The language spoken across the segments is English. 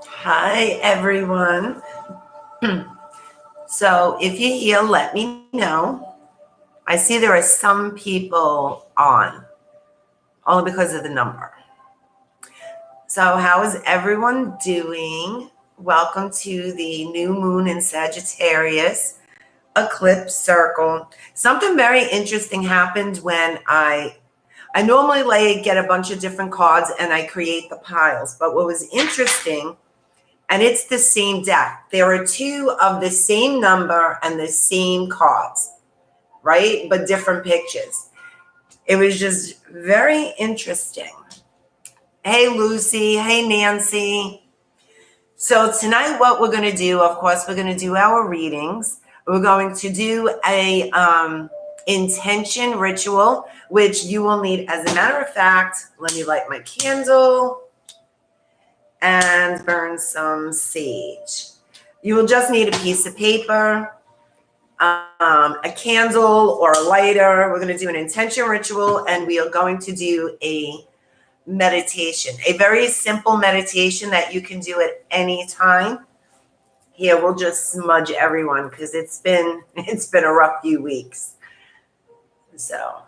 Hi, everyone. So, if you're here, let me know. I see there are some people on, only because of the number. So, how is everyone doing? Welcome to the new moon in Sagittarius eclipse circle. Something very interesting happened when I normally get a bunch of different cards and I create the piles. But what was interesting, and it's the same deck. There are two of the same number and the same cards, right? But different pictures. It was just very interesting. Hey, Lucy. Hey, Nancy. So tonight, what we're going to do, of course, we're going to do our readings. We're going to do a intention ritual, which you will need. As a matter of fact, let me light my candle and burn some sage. You will just need a piece of paper, a candle or a lighter. We're going to do an intention ritual, and we are going to do a meditation, a very simple meditation that you can do at any time. Here, we'll just smudge everyone because it's been a rough few weeks. So,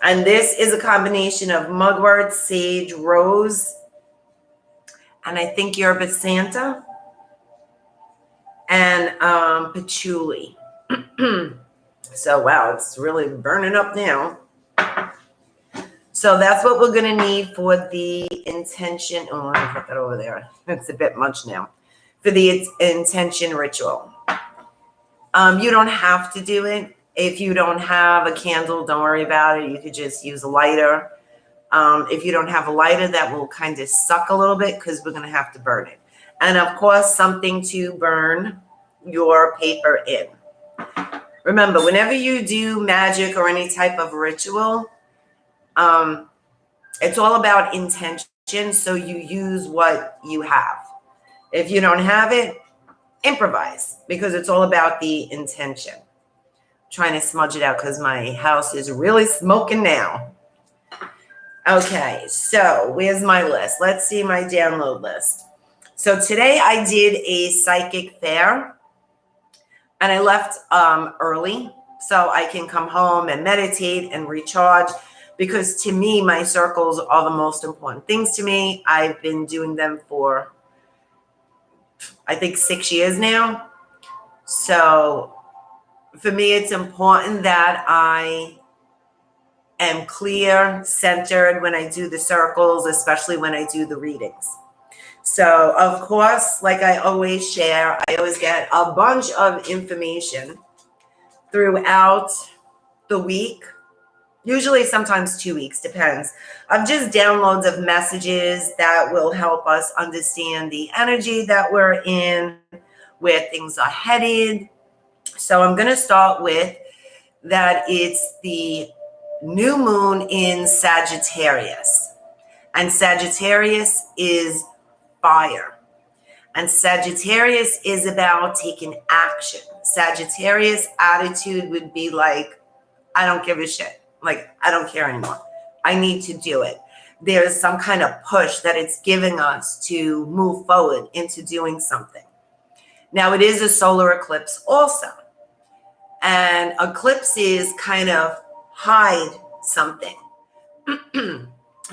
and this is a combination of mugwort, sage, rose, and I think yerba santa and patchouli. So, wow, it's really burning up now. So that's what we're going to need for the intention. Oh, let me put that over there. It's a bit much now. For the intention ritual. You don't have to do it. If you don't have a candle, don't worry about it. You could just use a lighter. If you don't have a lighter, that will kind of suck a little bit because we're going to have to burn it. And of course, something to burn your paper in. Remember, whenever you do magic or any type of ritual, it's all about intention. So you use what you have. If you don't have it, improvise, because it's all about the intention. I'm trying to smudge it out because my house is really smoking now. Okay, so where's my list? Let's see my download list. So today I did a psychic fair, and I left early so I can come home and meditate and recharge, because to me, my circles are the most important things to me. I've been doing them for, I think, 6 years now. So for me, it's important that I am clear, centered when I do the circles, especially when I do the readings. So, of course, like I always share, I always get a bunch of information throughout the week, usually sometimes 2 weeks, depends, of just downloads of messages that will help us understand the energy that we're in, where things are headed. So I'm going to start with that it's the new moon in Sagittarius. And Sagittarius is fire. And Sagittarius is about taking action. Sagittarius attitude would be like, I don't give a shit. Like, I don't care anymore. I need to do it. There's some kind of push that it's giving us to move forward into doing something. Now, it is a solar eclipse also. And eclipses kind of hide something.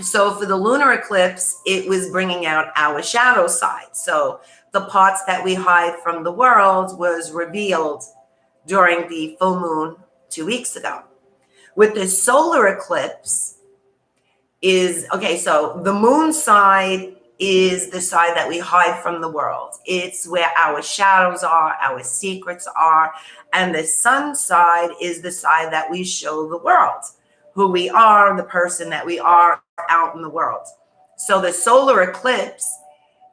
So for the lunar eclipse, it was bringing out our shadow side. So the parts that we hide from the world was revealed during the full moon 2 weeks ago. With the solar eclipse is, okay, so the moon side is the side that we hide from the world. It's where our shadows are, our secrets are. And the sun side is the side that we show the world, who we are, the person that we are out in the world. So the solar eclipse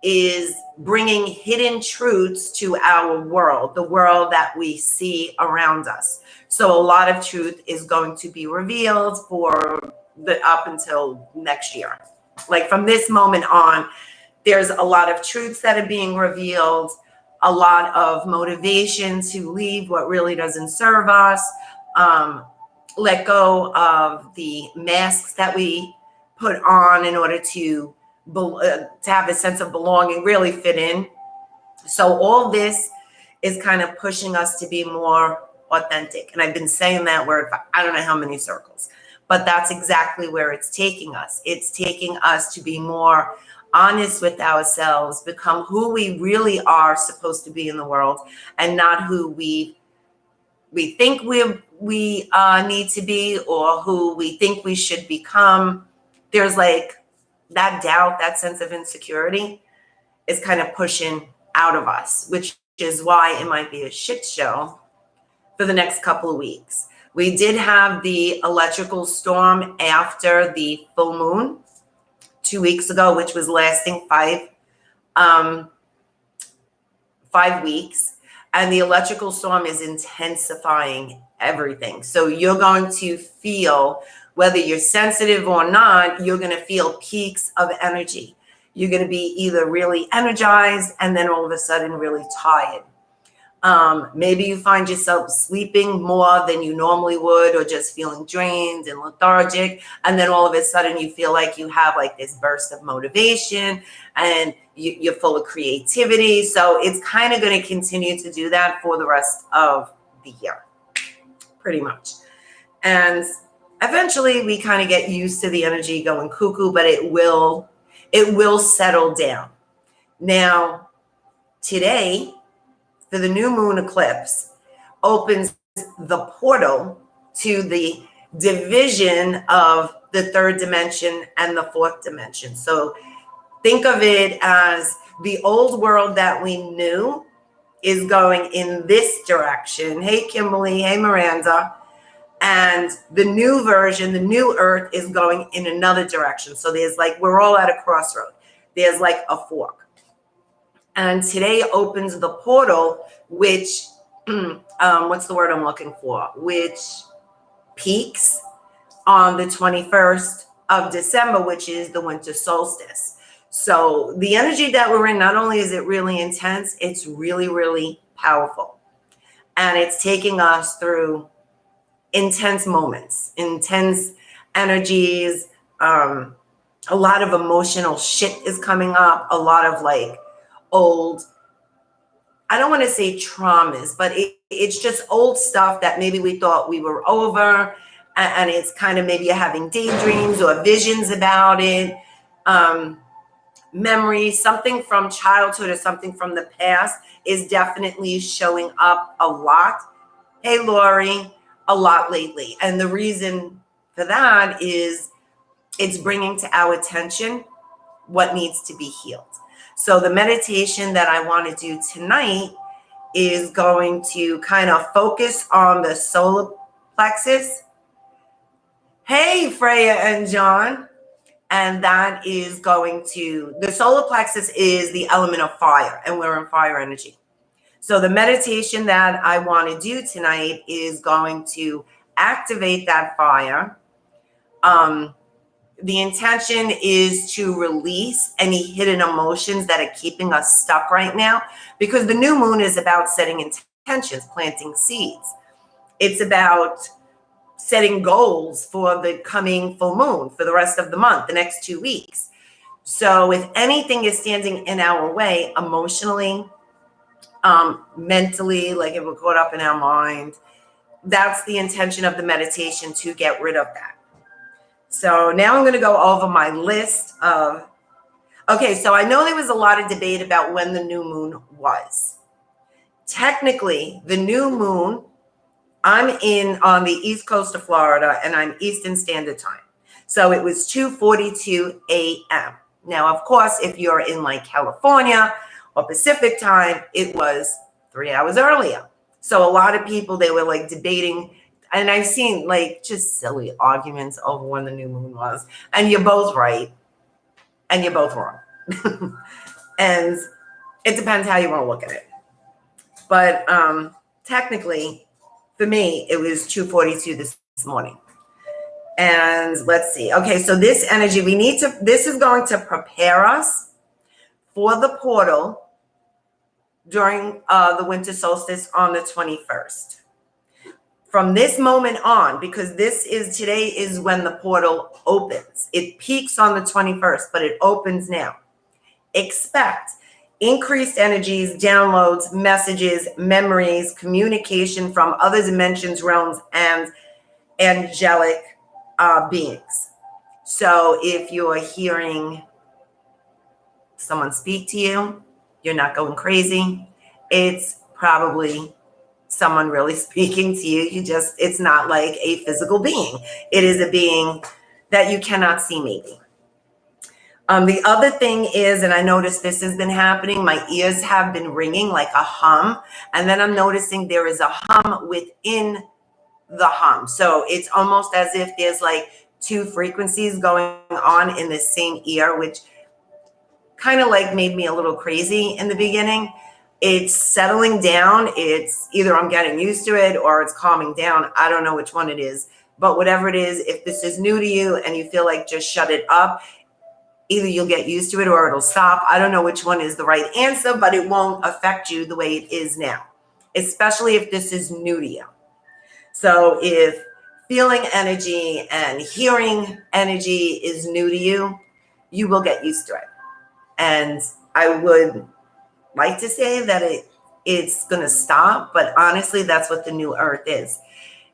is bringing hidden truths to our world, the world that we see around us. So a lot of truth is going to be revealed for the up until next year. Like from this moment on, there's a lot of truths that are being revealed, a lot of motivation to leave what really doesn't serve us, let go of the masks that we put on in order to to have a sense of belonging, really fit in. So all this is kind of pushing us to be more authentic. And I've been saying that word for I don't know how many circles, but that's exactly where it's taking us. It's taking us to be more honest with ourselves, become who we really are supposed to be in the world, and not who we think we need to be, or who we think we should become. There's like that doubt, that sense of insecurity is kind of pushing out of us, which is why it might be a shit show for the next couple of weeks. We did have the electrical storm after the full moon 2 weeks ago, which was lasting 5 weeks. And the electrical storm is intensifying everything. So you're going to feel, whether you're sensitive or not, you're going to feel peaks of energy. You're going to be either really energized and then all of a sudden really tired. Maybe you find yourself sleeping more than you normally would, or just feeling drained and lethargic. And then all of a sudden you feel like you have like this burst of motivation and you're full of creativity. So it's kind of going to continue to do that for the rest of the year, pretty much. And eventually we kind of get used to the energy going cuckoo, but it will settle down. Now, today, for the new moon eclipse, opens the portal to the division of the third dimension and the fourth dimension. So think of it as the old world that we knew is going in this direction. Hey, Kimberly. Hey, Miranda. And the new version, the new earth, is going in another direction. So there's like, we're all at a crossroad. There's like a fork. And today opens the portal, which, what's the word I'm looking for? Which peaks on the 21st of December, which is the winter solstice. So the energy that we're in, not only is it really intense, it's really, really powerful. And it's taking us through intense moments, intense energies. A lot of emotional shit is coming up. A lot of like old, I don't want to say traumas, but it's just old stuff that maybe we thought we were over. And it's kind of maybe you're having daydreams or visions about it. Memories, something from childhood or something from the past is definitely showing up a lot. Hey, Lori, a lot lately. And the reason for that is it's bringing to our attention what needs to be healed. So the meditation that I want to do tonight is going to kind of focus on the solar plexus. Hey, Freya and John. And that is going to, the solar plexus is the element of fire, and we're in fire energy. So the meditation that I want to do tonight is going to activate that fire. The intention is to release any hidden emotions that are keeping us stuck right now, because the new moon is about setting intentions, planting seeds. It's about setting goals for the coming full moon, for the rest of the month, the next 2 weeks. So if anything is standing in our way emotionally, mentally, like if we're caught up in our mind, that's the intention of the meditation, to get rid of that. So now I'm going to go over my list of, okay, so I know there was a lot of debate about when the new moon was. Technically, the new moon, I'm on the east coast of Florida, and I'm Eastern Standard Time. So it was 2:42 a.m. Now, of course, if you're in like California or Pacific Time, it was 3 hours earlier. So a lot of people, they were like debating, and I've seen like just silly arguments over when the new moon was. And you're both right, and you're both wrong. And it depends how you want to look at it. But technically, for me, it was 2:42 this morning. And let's see. Okay, so this energy, this is going to prepare us for the portal during the winter solstice on the 21st. From this moment on, because today is when the portal opens. It peaks on the 21st, but it opens now. Expect increased energies, downloads, messages, memories, communication from other dimensions, realms, and angelic beings. So if you're hearing someone speak to you, you're not going crazy. It's probably someone really speaking to you. It's not like a physical being. It is a being that you cannot see, maybe. The other thing is, and I noticed this has been happening, my ears have been ringing like a hum. And then I'm noticing there is a hum within the hum. So it's almost as if there's like two frequencies going on in the same ear, which kind of like made me a little crazy in the beginning. It's settling down. It's either I'm getting used to it or it's calming down. I don't know which one it is. But whatever it is, if this is new to you and you feel like just shut it up, either you'll get used to it or it'll stop. I don't know which one is the right answer, but it won't affect you the way it is now, especially if this is new to you. So if feeling energy and hearing energy is new to you, you will get used to it. And I would like to say that it's going to stop, but honestly, that's what the new earth is.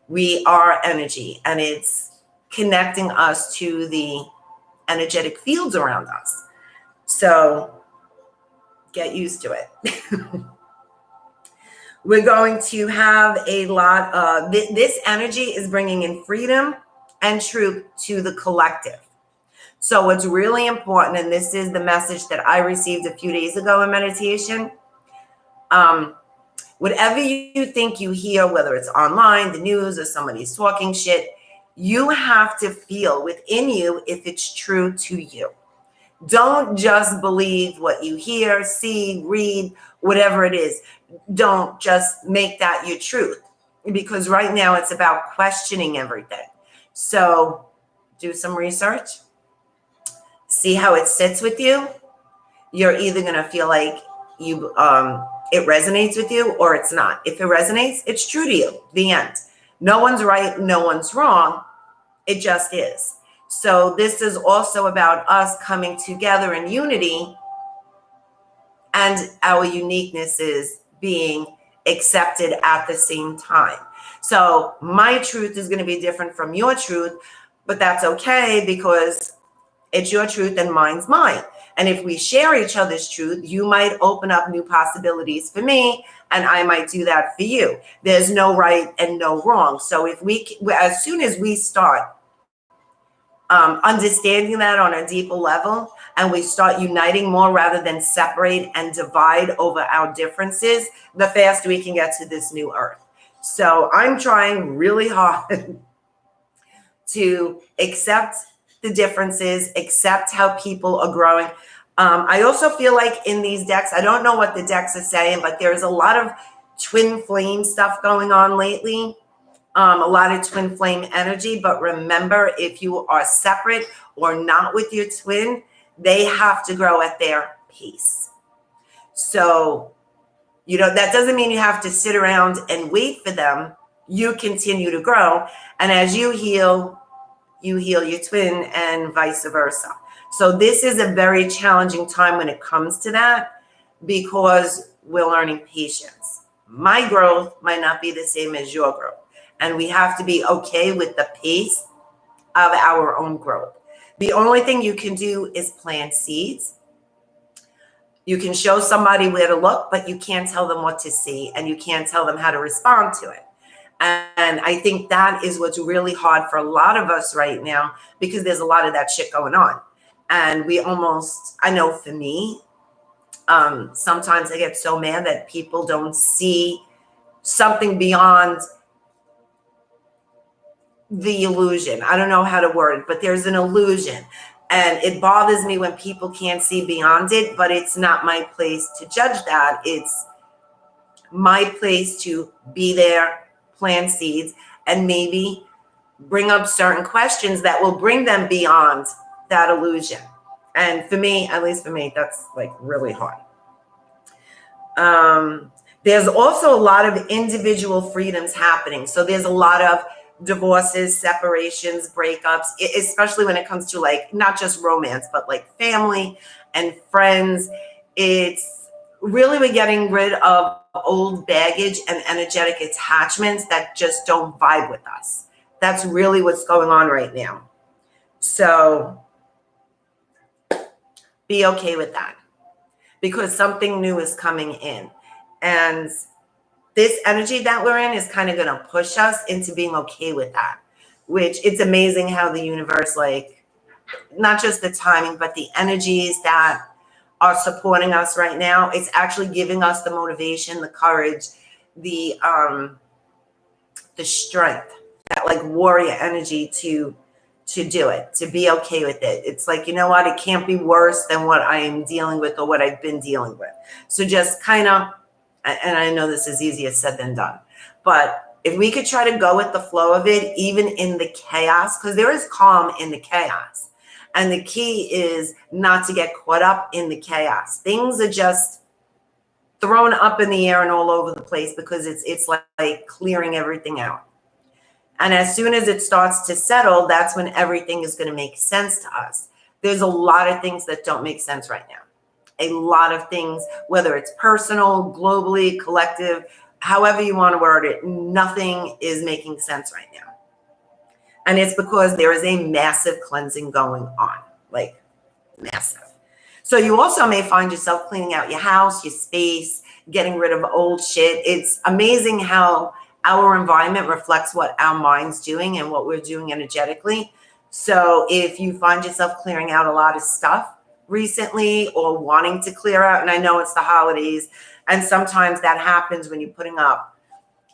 We are energy, and it's connecting us to the energetic fields around us. So get used to it. We're going to have a lot of this energy is bringing in freedom and truth to the collective. So what's really important, and this is the message that I received a few days ago in meditation, whatever you think you hear, whether it's online, the news, or somebody's talking shit, you have to feel within you if it's true to you. Don't just believe what you hear, see, read, whatever it is. Don't just make that your truth, because right now it's about questioning everything. So do some research. See how it sits with you. You're either going to feel like it resonates with you or it's not. If it resonates, it's true to you. The end. No one's right. No one's wrong. It just is. So this is also about us coming together in unity and our uniquenesses being accepted at the same time. So my truth is going to be different from your truth, but that's okay because it's your truth and mine's mine. And if we share each other's truth, you might open up new possibilities for me, and I might do that for you. There's no right and no wrong. So as soon as we start understanding that on a deeper level, and we start uniting more rather than separate and divide over our differences, the faster we can get to this new earth. So I'm trying really hard to accept the differences, accept how people are growing. I also feel like in these decks, I don't know what the decks are saying, but there's a lot of twin flame stuff going on lately. A lot of twin flame energy. But remember, if you are separate or not with your twin, they have to grow at their pace. So, that doesn't mean you have to sit around and wait for them. You continue to grow. And as you heal your twin and vice versa. So this is a very challenging time when it comes to that, because we're learning patience. My growth might not be the same as your growth. And we have to be okay with the pace of our own growth. The only thing you can do is plant seeds. You can show somebody where to look, but you can't tell them what to see, and you can't tell them how to respond to it. And I think that is what's really hard for a lot of us right now, because there's a lot of that shit going on. And I know for me, sometimes I get so mad that people don't see something beyond the illusion. I don't know how to word it, but there's an illusion. And it bothers me when people can't see beyond it, but it's not my place to judge that. It's my place to be there, plant seeds, and maybe bring up certain questions that will bring them beyond that illusion. And for me, at least for me, that's like really hard. There's also a lot of individual freedoms happening. So there's a lot of divorces, separations, breakups, especially when it comes to like not just romance, but like family and friends. It's really, we're getting rid of old baggage and energetic attachments that just don't vibe with us. That's really what's going on right now. So be okay with that, because something new is coming in. And this energy that we're in is kind of going to push us into being okay with that, which it's amazing how the universe, like, not just the timing, but the energies that are supporting us right now, it's actually giving us the motivation, the courage, the strength, that like warrior energy to do it, to be okay with it. It's like, you know what, it can't be worse than what I am dealing with or what I've been dealing with. So just kind of, and I know this is easier said than done, but if we could try to go with the flow of it, even in the chaos, because there is calm in the chaos. And the key is not to get caught up in the chaos. Things are just thrown up in the air and all over the place because it's like clearing everything out. And as soon as it starts to settle, that's when everything is going to make sense to us. There's a lot of things that don't make sense right now. A lot of things, whether it's personal, globally, collective, however you want to word it, nothing is making sense right now. And it's because there is a massive cleansing going on, like massive. So you also may find yourself cleaning out your house, your space, getting rid of old shit. It's amazing how our environment reflects what our mind's doing and what we're doing energetically. So if you find yourself clearing out a lot of stuff recently or wanting to clear out, and I know it's the holidays, and sometimes that happens when you're putting up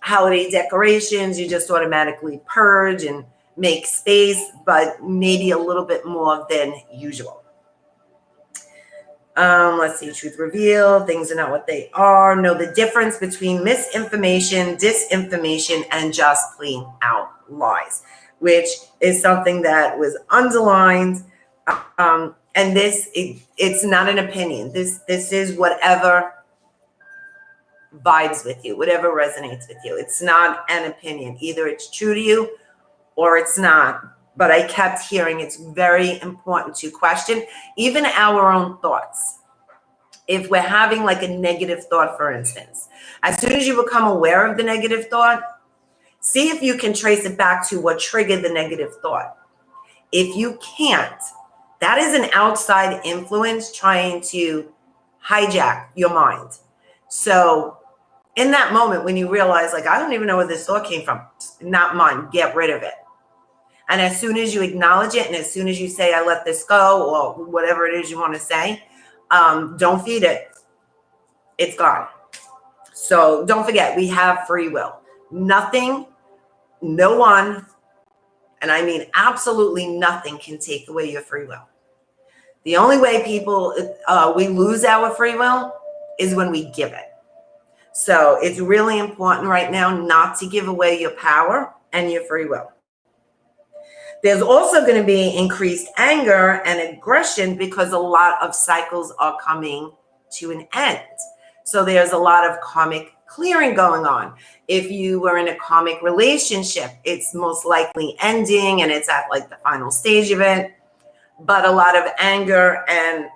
holiday decorations, you just automatically purge and make space, but maybe a little bit more than usual. Let's see, truth revealed, things are not what they are. Know the difference between misinformation, disinformation, and just plain out lies, which is something that was underlined. And it's not an opinion. This is whatever vibes with you, whatever resonates with you. It's not an opinion. Either it's true to you or it's not. But I kept hearing it's very important to question even our own thoughts. If we're having like a negative thought, for instance, as soon as you become aware of the negative thought, see if you can trace it back to what triggered the negative thought. If you can't, that is an outside influence trying to hijack your mind. So in that moment, when you realize, like, I don't even know where this thought came from, not mine, get rid of it. And as soon as you acknowledge it, and as soon as you say, I let this go, or whatever it is you want to say, don't feed it. It's gone. So don't forget, we have free will. Nothing, no one, and I mean absolutely nothing, can take away your free will. The only way we lose our free will is when we give it. So it's really important right now not to give away your power and your free will. There's also going to be increased anger and aggression because a lot of cycles are coming to an end. So there's a lot of karmic clearing going on. If you were in a karmic relationship, it's most likely ending and it's at like the final stage of it. But a lot of anger and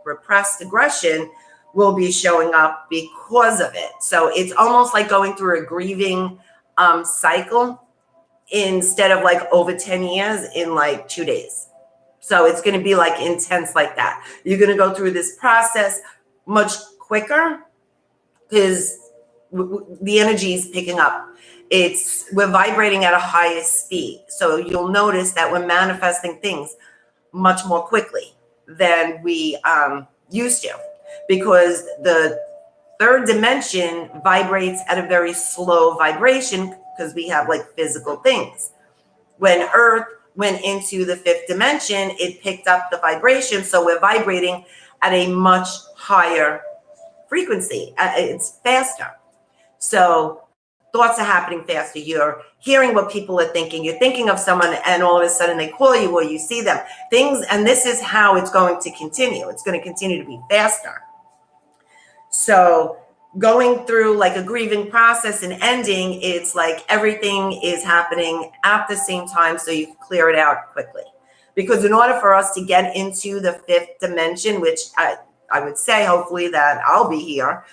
repressed aggression will be showing up because of it. So it's almost like going through a grieving cycle, instead of like over 10 years in like 2 days. So it's going to be like intense like that. You're going to go through this process much quicker because the energy is picking up. We're vibrating at a higher speed. So you'll notice that we're manifesting things much more quickly than we used to, because the third dimension vibrates at a very slow vibration because we have like physical things. When Earth went into the fifth dimension, it picked up the vibration. So we're vibrating at a much higher frequency. It's faster. So thoughts are happening faster. You're hearing what people are thinking. You're thinking of someone and all of a sudden they call you or you see them. And this is how it's going to continue. It's going to continue to be faster. So going through like a grieving process and ending, it's like everything is happening at the same time so you can clear it out quickly. Because in order for us to get into the fifth dimension, which I would say hopefully that I'll be here,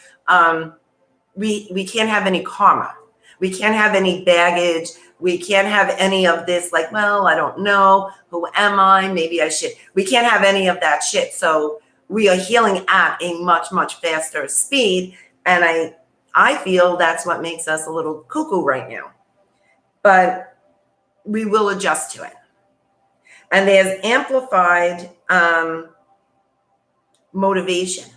we can't have any karma. We can't have any baggage. We can't have any of this like, well, I don't know. Who am I? Maybe I should. We can't have any of that shit. So we are healing at a much, much faster speed. And I feel that's what makes us a little cuckoo right now. But we will adjust to it. And there's amplified motivation.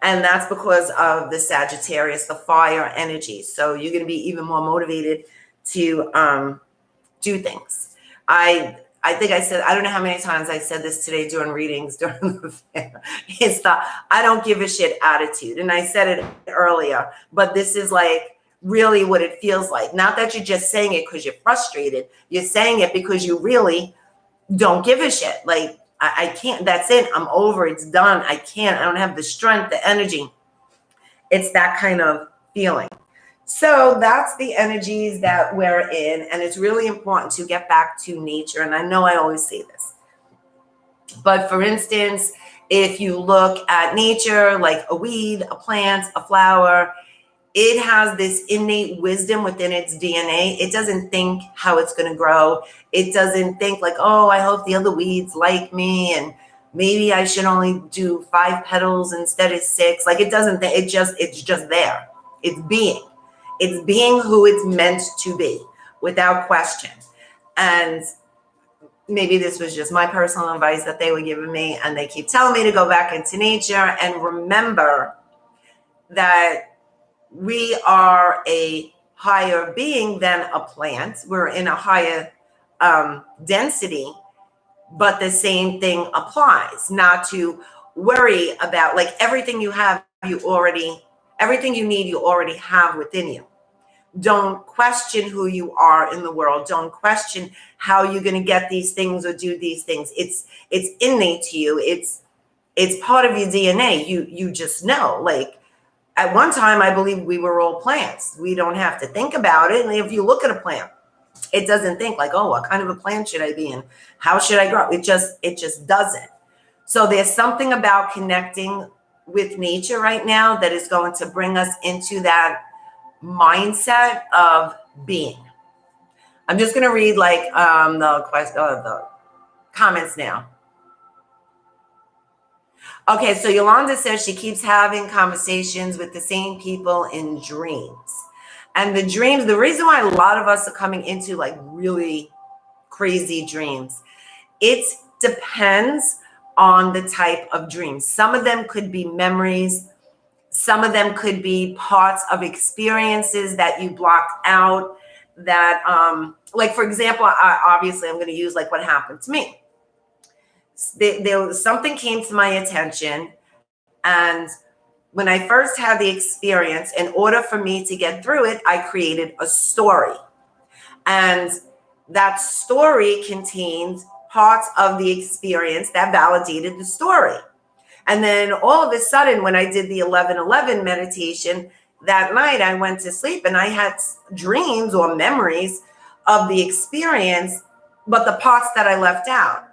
And that's because of the Sagittarius, the fire energy. So you're going to be even more motivated to do things. I think I said, I don't know how many times I said this today during readings, during the fair. It's the I don't give a shit attitude. And I said it earlier, but this is like really what it feels like. Not that you're just saying it because you're frustrated. You're saying it because you really don't give a shit. Like, I can't, that's it. I'm over. It's done. I can't. I don't have the strength, the energy. It's that kind of feeling. So that's the energies that we're in. And it's really important to get back to nature. And I know I always say this. But for instance, if you look at nature, like a weed, a plant, a flower, it has this innate wisdom within its DNA. It doesn't think how it's going to grow. It doesn't think like, oh, I hope the other weeds like me and maybe I should only do 5 petals instead of 6. Like it doesn't think, it's just there. It's being. It's being who it's meant to be without question. And maybe this was just my personal advice that they were giving me, and they keep telling me to go back into nature and remember that we are a higher being than a plant. We're in a higher density, but the same thing applies. Not to worry about, like, everything you have, everything you need, you already have within you. Don't question who you are in the world. Don't question how you're going to get these things or do these things. It's innate to you. It's part of your DNA. You just know, like, at one time, I believe we were all plants. We don't have to think about it. And if you look at a plant, it doesn't think like, oh, what kind of a plant should I be in? How should I grow? It just doesn't. So there's something about connecting with nature right now that is going to bring us into that mindset of being. I'm just going to read like the comments now. Okay, so Yolanda says she keeps having conversations with the same people in dreams. And the dreams, the reason why a lot of us are coming into like really crazy dreams, it depends on the type of dreams. Some of them could be memories. Some of them could be parts of experiences that you blocked out that, like, for example, obviously I'm going to use like what happened to me. There was something came to my attention, and when I first had the experience, in order for me to get through it, I created a story, and that story contained parts of the experience that validated the story. And then all of a sudden, when I did the 11:11 meditation that night, I went to sleep and I had dreams or memories of the experience, but the parts that I left out.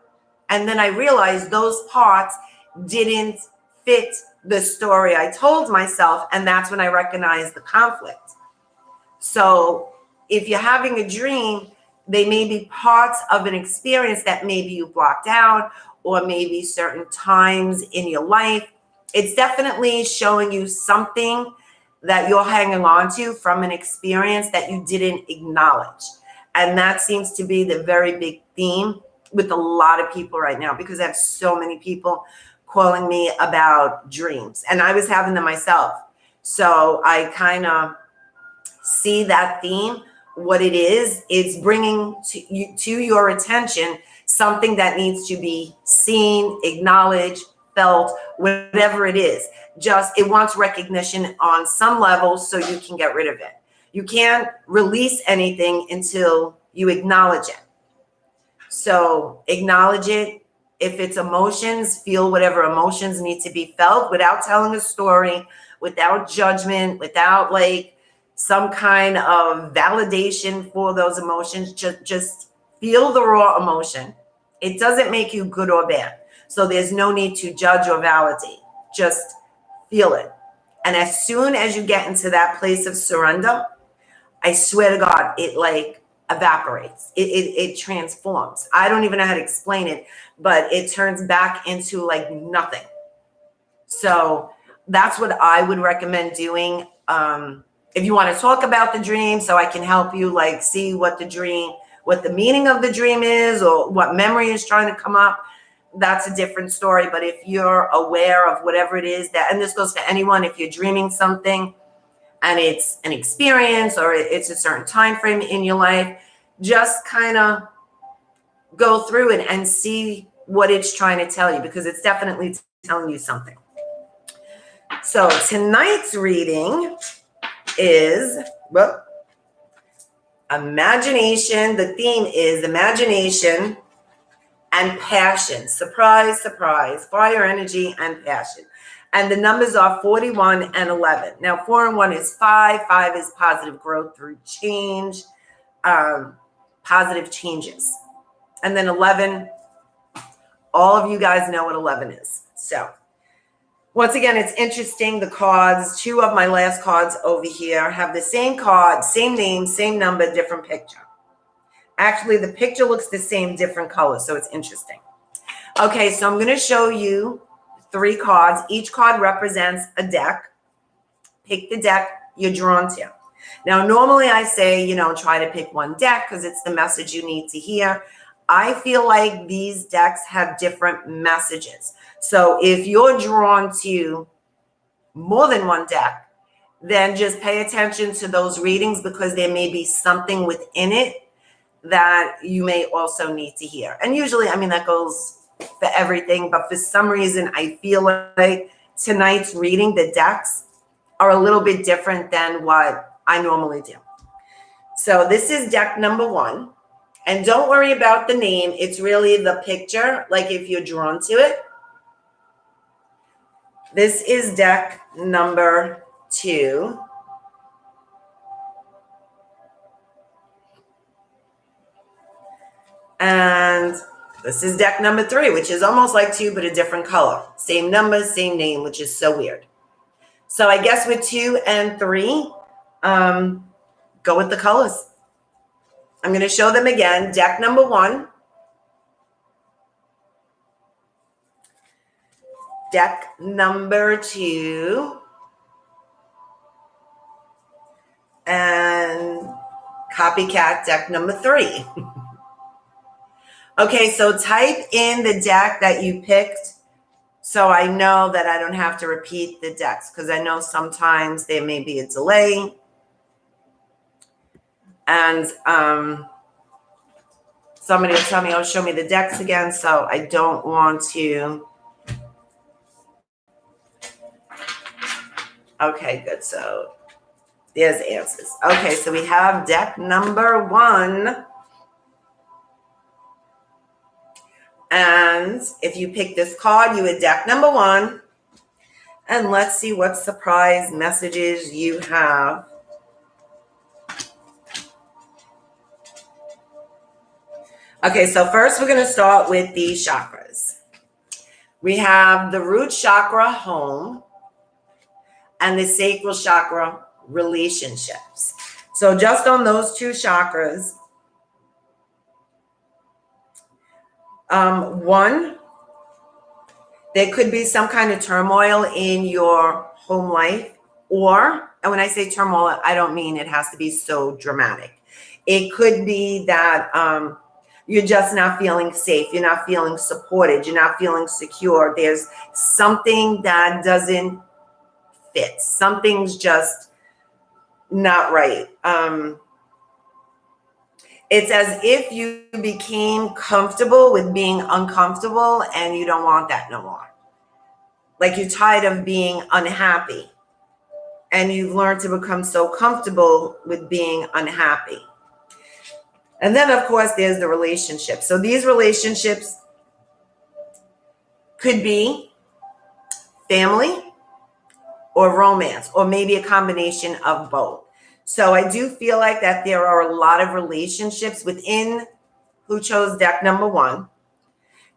And then I realized those parts didn't fit the story I told myself. And that's when I recognized the conflict. So if you're having a dream, they may be parts of an experience that maybe you blocked out, or maybe certain times in your life. It's definitely showing you something that you're hanging on to from an experience that you didn't acknowledge. And that seems to be the very big theme with a lot of people right now, because I have so many people calling me about dreams, and I was having them myself. So I kind of see that theme. What it is, it's bringing to your attention something that needs to be seen, acknowledged, felt, whatever it is. Just, it wants recognition on some level so you can get rid of it. You can't release anything until you acknowledge it. So acknowledge it. If it's emotions, feel whatever emotions need to be felt without telling a story, without judgment, without like some kind of validation for those emotions. Just feel the raw emotion. It doesn't make you good or bad. So there's no need to judge or validate. Just feel it. And as soon as you get into that place of surrender, I swear to God, it like evaporates. It transforms. I don't even know how to explain it, but it turns back into like nothing. So that's what I would recommend doing. If you want to talk about the dream, so I can help you like see what the meaning of the dream is, or what memory is trying to come up, that's a different story. But if you're aware of whatever it is that, and this goes for anyone, if you're dreaming something and it's an experience or it's a certain time frame in your life, just kind of go through it and see what it's trying to tell you, because it's definitely telling you something. So tonight's reading is, well, imagination. The theme is imagination and passion. Surprise, surprise. Fire, energy, and passion. And the numbers are 41 and 11. Now, 4 and 1 is 5. 5 is positive growth through change, positive changes. And then 11, all of you guys know what 11 is. So once again, it's interesting. The cards, 2 of my last cards over here have the same card, same name, same number, different picture. Actually, the picture looks the same, different colors. So it's interesting. Okay, so I'm going to show you 3 cards. Each card represents a deck. Pick the deck you're drawn to. Now, normally I say, try to pick one deck because it's the message you need to hear. I feel like these decks have different messages. So if you're drawn to more than one deck, then just pay attention to those readings, because there may be something within it that you may also need to hear. And usually, that goes for everything. But for some reason, I feel like tonight's reading, the decks are a little bit different than what I normally do. So this is deck number 1. And don't worry about the name. It's really the picture, like if you're drawn to it. This is deck number 2. And this is deck number 3, which is almost like 2, but a different color. Same numbers, same name, which is so weird. So I guess with 2 and 3, go with the colors. I'm going to show them again. Deck number 1. Deck number 2. And copycat deck number 3. Okay, so type in the deck that you picked, so I know that I don't have to repeat the decks, because I know sometimes there may be a delay. And somebody will tell me, oh, show me the decks again, so I don't want to. Okay, good. So there's answers. Okay, so we have deck number 1. And if you pick this card, you would deck number 1. And let's see what surprise messages you have. Okay, so first we're going to start with the chakras. We have the root chakra, home, and the sacral chakra, relationships. So just on those 2 chakras, 1, there could be some kind of turmoil in your home life, and when I say turmoil, I don't mean it has to be so dramatic. It could be that you're just not feeling safe. You're not feeling supported. You're not feeling secure. There's something that doesn't fit. Something's just not right. It's as if you became comfortable with being uncomfortable, and you don't want that no more. Like you're tired of being unhappy, and you've learned to become so comfortable with being unhappy. And then, of course, there's the relationship. So these relationships could be family, or romance, or maybe a combination of both. So I do feel like that there are a lot of relationships within who chose deck number one.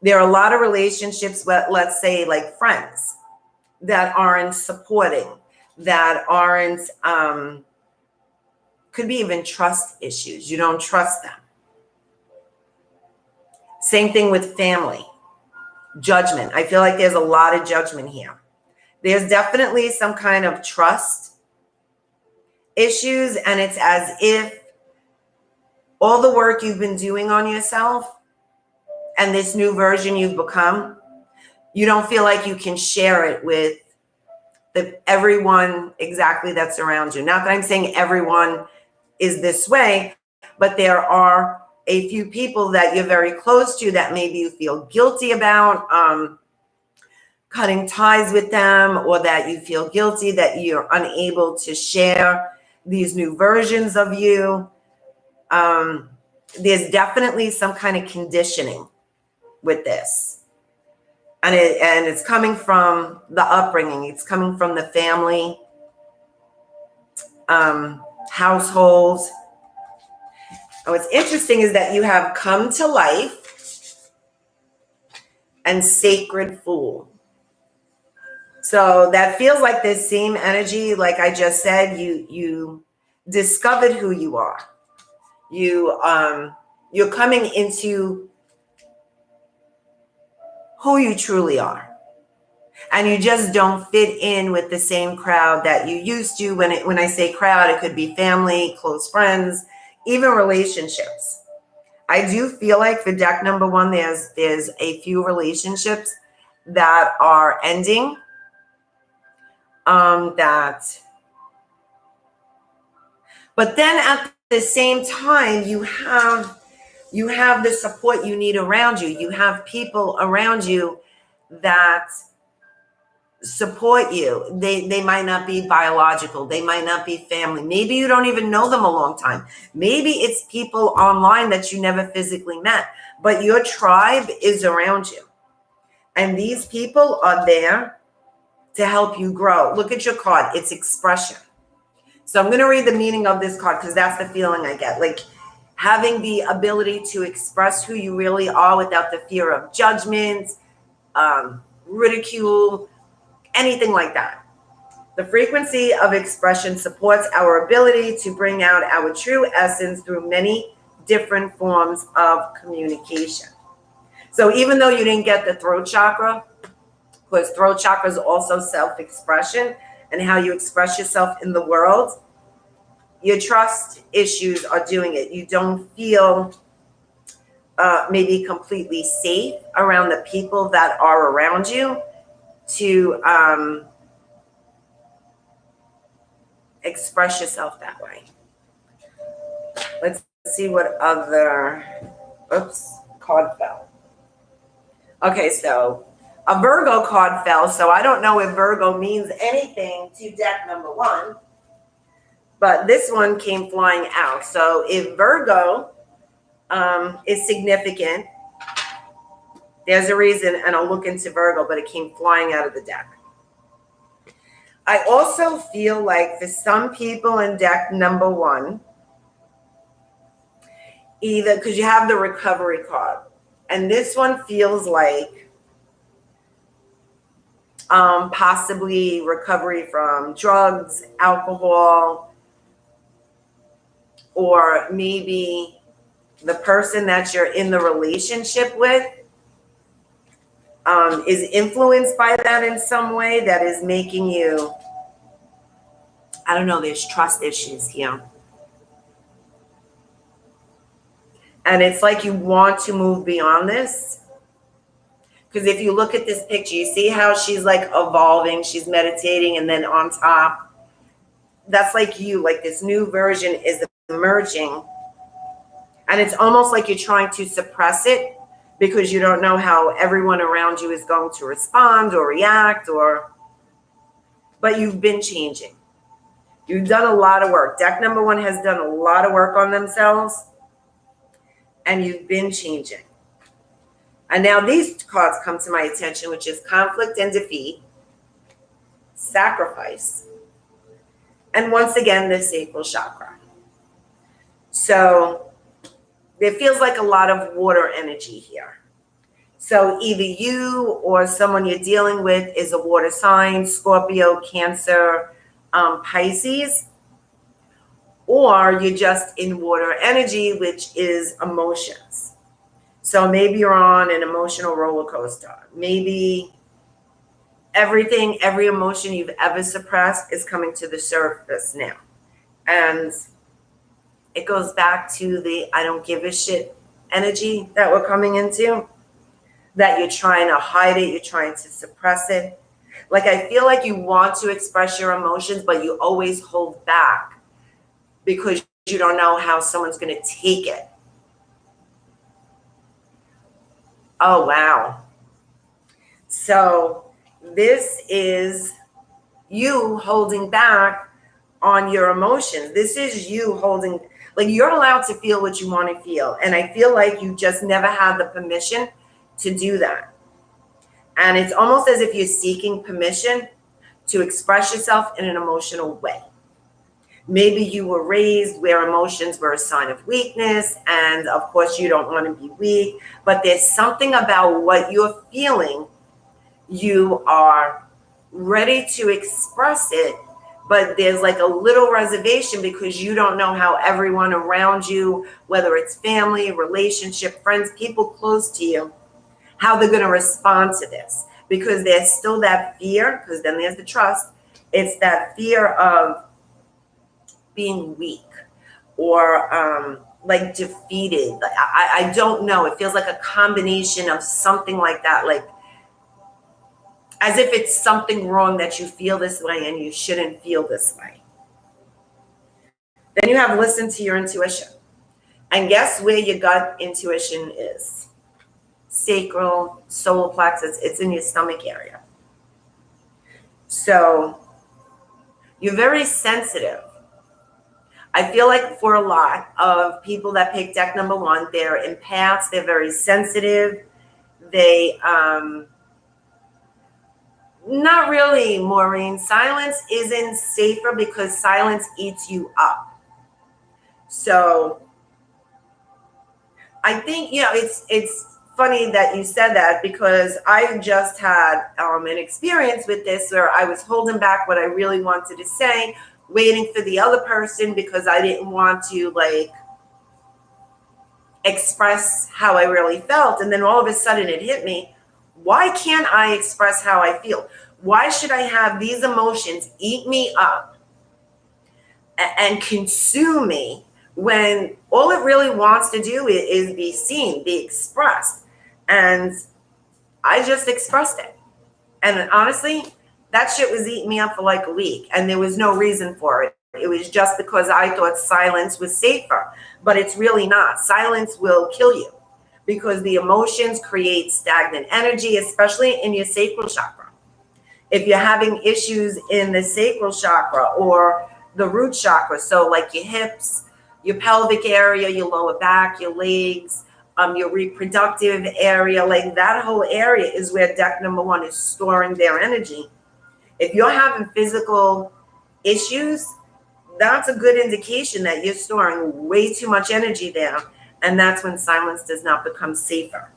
There are a lot of relationships, let's say like friends, that aren't supporting, that aren't, could be even trust issues. You don't trust them. Same thing with family. Judgment. I feel like there's a lot of judgment here. There's definitely some kind of trust issues, and it's as if all the work you've been doing on yourself and this new version you've become, you don't feel like you can share it with everyone exactly that's around you. Not that I'm saying everyone is this way, but there are a few people that you're very close to that maybe you feel guilty about cutting ties with them, or that you feel guilty that you're unable to share these new versions of you. There's definitely some kind of conditioning with this. And it's coming from the upbringing. It's coming from the family, households. And what's interesting is that you have come to life and sacred fool. So that feels like the same energy. Like I just said, you discovered who you are. You're coming into who you truly are. And you just don't fit in with the same crowd that you used to. When I say crowd, it could be family, close friends, even relationships. I do feel like for deck number one, there's a few relationships that are ending. But then at the same time, you have the support you need around you. You have people around you that support you. They might not be biological. They might not be family. Maybe you don't even know them a long time. Maybe it's people online that you never physically met, but your tribe is around you. And these people are there to help you grow. Look at your card. It's expression. So I'm going to read the meaning of this card because that's the feeling I get. Like having the ability to express who you really are without the fear of judgment, ridicule, anything like that. The frequency of expression supports our ability to bring out our true essence through many different forms of communication. So even though you didn't get the throat chakra, because throat chakra is also self-expression and how you express yourself in the world, your trust issues are doing it. You don't feel maybe completely safe around the people that are around you to express yourself that way. Let's see what other, card fell. Okay, so a Virgo card fell, so I don't know if Virgo means anything to deck number one, but this one came flying out. So if Virgo is significant, there's a reason, and I'll look into Virgo, but it came flying out of the deck. I also feel like for some people in deck number one, either because you have the recovery card, and this one feels like possibly recovery from drugs, alcohol, or maybe the person that you're in the relationship with is influenced by that in some way that is making you, I don't know, there's trust issues here. And it's like you want to move beyond this. Because if you look at this picture, you see how she's like evolving, she's meditating, and then on top, that's like you, like this new version is emerging. And it's almost like you're trying to suppress it because you don't know how everyone around you is going to respond or react, but you've been changing. You've done a lot of work. Deck number one has done a lot of work on themselves, and you've been changing. And now these cards come to my attention, which is conflict and defeat, sacrifice. And once again, the sacral chakra. So there feels like a lot of water energy here. So either you or someone you're dealing with is a water sign, Scorpio, Cancer, Pisces, or you're just in water energy, which is emotions. So maybe you're on an emotional roller coaster. Maybe every emotion you've ever suppressed is coming to the surface now. And it goes back to the I don't give a shit energy that we're coming into, that you're trying to hide it, you're trying to suppress it. Like, I feel like you want to express your emotions, but you always hold back because you don't know how someone's going to take it. Oh, wow. So this is you holding back on your emotions. This is you holding, like, you're allowed to feel what you want to feel. And I feel like you just never had the permission to do that. And it's almost as if you're seeking permission to express yourself in an emotional way. Maybe you were raised where emotions were a sign of weakness, and of course you don't want to be weak, but there's something about what you're feeling. You are ready to express it, but there's like a little reservation because you don't know how everyone around you, whether it's family, relationship, friends, people close to you, how they're going to respond to this, because there's still that fear, because then there's the trust. It's that fear of being weak or like defeated. I don't know. It feels like a combination of something like that, like as if it's something wrong that you feel this way and you shouldn't feel this way. Then you have listen to your intuition. And guess where your gut intuition is? Sacral, solar plexus. It's in your stomach area. So you're very sensitive. I feel like for a lot of people that pick deck number one, they're empaths. They're very sensitive. They, not really, Maureen. Silence isn't safer because silence eats you up. So I think, it's funny that you said that, because I just had an experience with this where I was holding back what I really wanted to say, waiting for the other person because I didn't want to like express how I really felt. And then all of a sudden it hit me. Why can't I express how I feel? Why should I have these emotions eat me up and consume me when all it really wants to do is be seen, be expressed? And I just expressed it. And honestly, that shit was eating me up for like a week, and there was no reason for it. It was just because I thought silence was safer, but it's really not. Silence will kill you because the emotions create stagnant energy, especially in your sacral chakra. If you're having issues in the sacral chakra or the root chakra, so like your hips, your pelvic area, your lower back, your legs, your reproductive area, like that whole area is where deck number one is storing their energy. If you're having physical issues, that's a good indication that you're storing way too much energy there. And that's when silence does not become safer.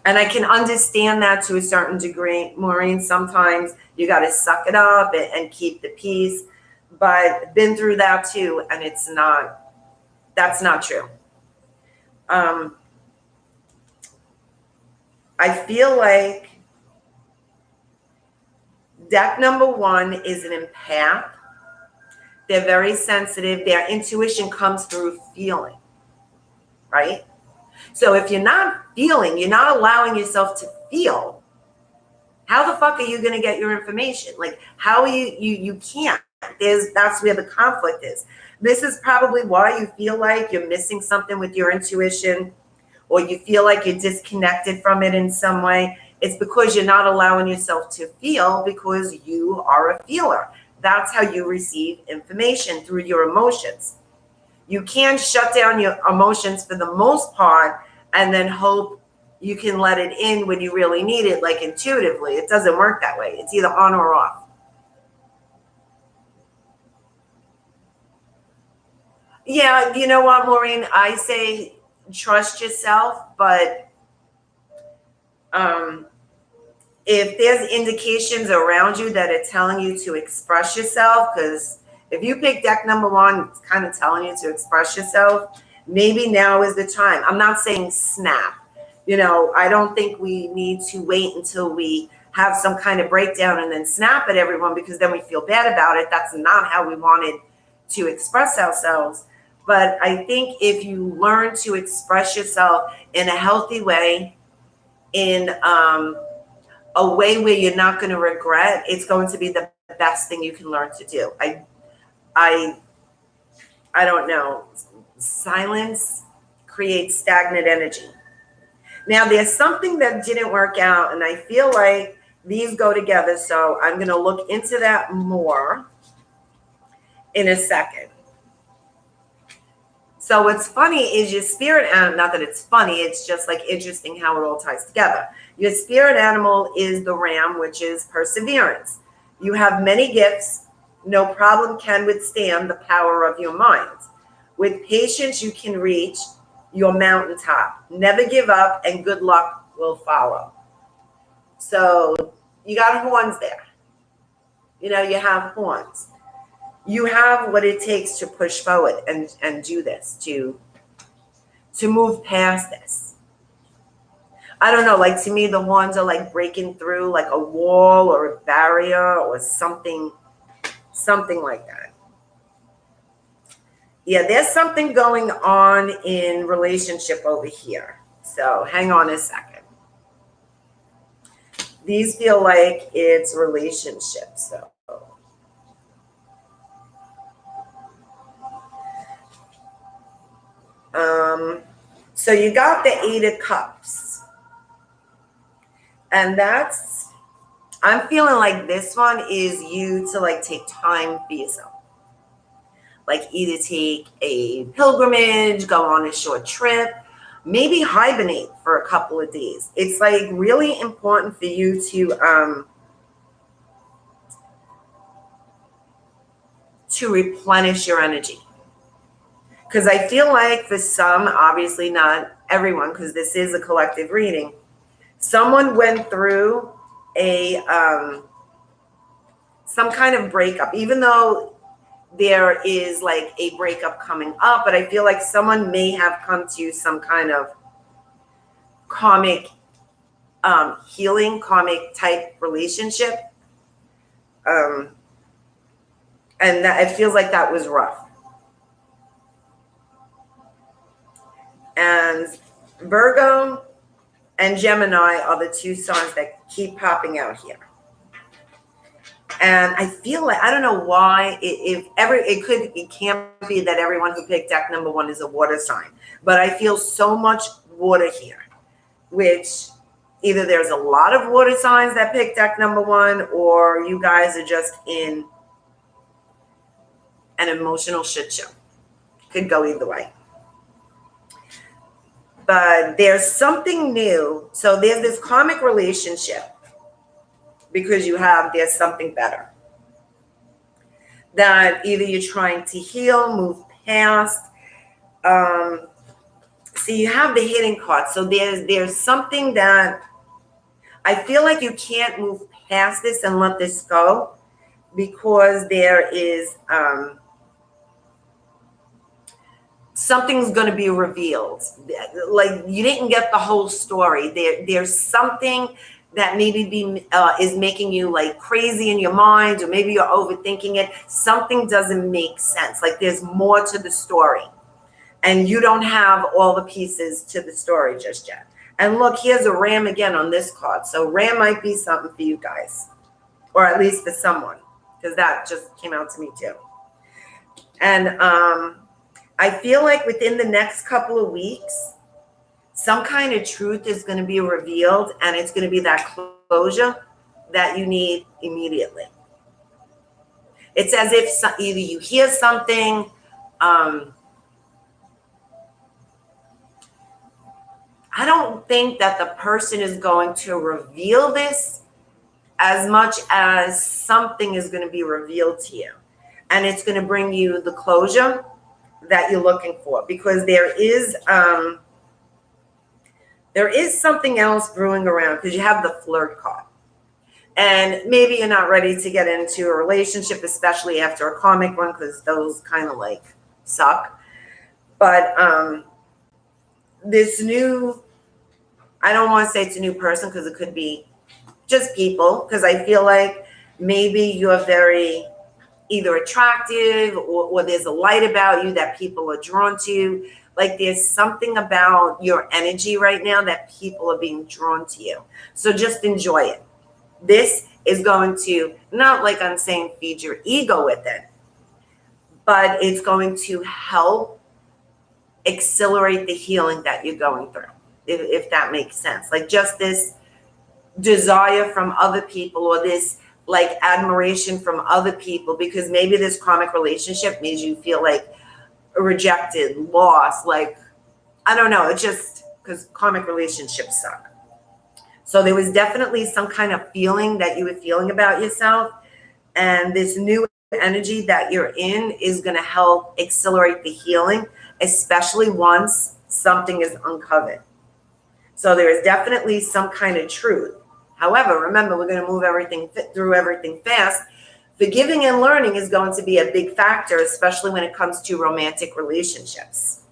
And I can understand that to a certain degree, Maureen. Sometimes you got to suck it up and keep the peace. But been through that too, and that's not true. I feel like deck number one is an empath. They're very sensitive. Their intuition comes through feeling, right? So if you're not feeling, you're not allowing yourself to feel, how the fuck are you going to get your information? Like, how are you can't. That's where the conflict is. This is probably why you feel like you're missing something with your intuition, or you feel like you're disconnected from it in some way. It's because you're not allowing yourself to feel, because you are a feeler. That's how you receive information, through your emotions. You can't shut down your emotions for the most part and then hope you can let it in when you really need it, like intuitively. It doesn't work that way. It's either on or off. Yeah, you know what, Maureen? I say trust yourself, but if there's indications around you that are telling you to express yourself, because if you pick deck number one, it's kind of telling you to express yourself, maybe now is the time. I'm not saying snap. I don't think we need to wait until we have some kind of breakdown and then snap at everyone, because then we feel bad about it. That's not how we wanted to express ourselves. But I think if you learn to express yourself in a healthy way, in a way where you're not going to regret, it's going to be the best thing you can learn to do. I don't know. Silence creates stagnant energy. Now, there's something that didn't work out, and I feel like these go together, so I'm going to look into that more in a second. So what's funny is your spirit animal, not that it's funny, it's just like interesting how it all ties together. Your spirit animal is the ram, which is perseverance. You have many gifts. No problem can withstand the power of your mind. With patience, you can reach your mountaintop. Never give up, and good luck will follow. So you got horns there. You have horns. You have what it takes to push forward and do this, to move past this. I don't know, like to me, the horns are like breaking through like a wall or a barrier or something like that. Yeah, there's something going on in relationship over here. So hang on a second. These feel like it's relationships, so. So you got the 8 of Cups. And I'm feeling like this one is you to like take time for yourself. Like either take a pilgrimage, go on a short trip, maybe hibernate for a couple of days. It's like really important for you to replenish your energy. Because I feel like for some, obviously not everyone, because this is a collective reading, someone went through some kind of breakup, even though there is like a breakup coming up, but I feel like someone may have come to some kind of karmic healing, karmic type relationship. And that it feels like that was rough. And Virgo and Gemini are the 2 signs that keep popping out here. And I feel like, I don't know why, it can't be that everyone who picked deck number 1 is a water sign, but I feel so much water here, which either there's a lot of water signs that pick deck number 1, or you guys are just in an emotional shit show. Could go either way. But there's something new. So there's this karmic relationship, because there's something better that either you're trying to heal, move past. So you have the hidden card. So there's something that I feel like you can't move past this and let this go, because there is something's going to be revealed. Like you didn't get the whole story. There's something that maybe is making you like crazy in your mind, or maybe you're overthinking it. Something doesn't make sense. Like there's more to the story, and you don't have all the pieces to the story just yet. And look, here's a ram again on this card. So ram might be something for you guys, or at least for someone, because that just came out to me too. And I feel like within the next couple of weeks, some kind of truth is going to be revealed, and it's going to be that closure that you need immediately. It's as if either you hear something, I don't think that the person is going to reveal this as much as something is going to be revealed to you. And it's going to bring you the closure that you're looking for, because there is something else brewing around, because you have the flirt card. And maybe you're not ready to get into a relationship, especially after a karmic one, because those kind of like suck. But this new, I don't want to say it's a new person, because it could be just people, because I feel like maybe you're very either attractive, or there's a light about you that people are drawn to. Like there's something about your energy right now that people are being drawn to you. So just enjoy it. This is going to, not like I'm saying feed your ego with it, but it's going to help accelerate the healing that you're going through, if that makes sense. Like just this desire from other people, or this like admiration from other people, because maybe this karmic relationship made you feel like rejected, lost, like, I don't know. It's just because karmic relationships suck. So there was definitely some kind of feeling that you were feeling about yourself. And this new energy that you're in is going to help accelerate the healing, especially once something is uncovered. So there is definitely some kind of truth. However, remember, we're going to move through everything fast. Forgiving and learning is going to be a big factor, especially when it comes to romantic relationships.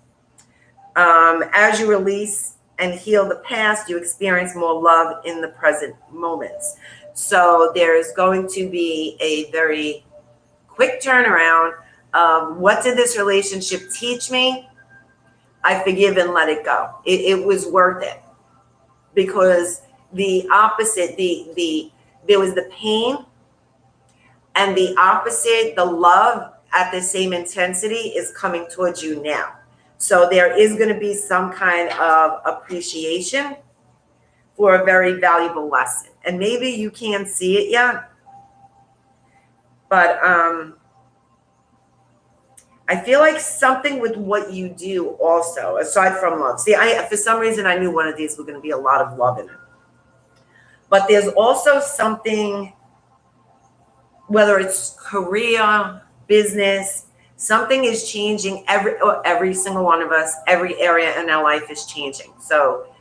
As you release and heal the past, you experience more love in the present moments. So there's going to be a very quick turnaround of, what did this relationship teach me? I forgive and let it go. It was worth it, because the opposite, there was the pain, and the opposite, the love at the same intensity, is coming towards you now. So there is going to be some kind of appreciation for a very valuable lesson. And maybe you can't see it yet, but I feel like something with what you do also, aside from love. See, for some reason, I knew one of these were going to be a lot of love in it. But there's also something, whether it's career, business, something is changing. Every single one of us, every area in our life is changing. So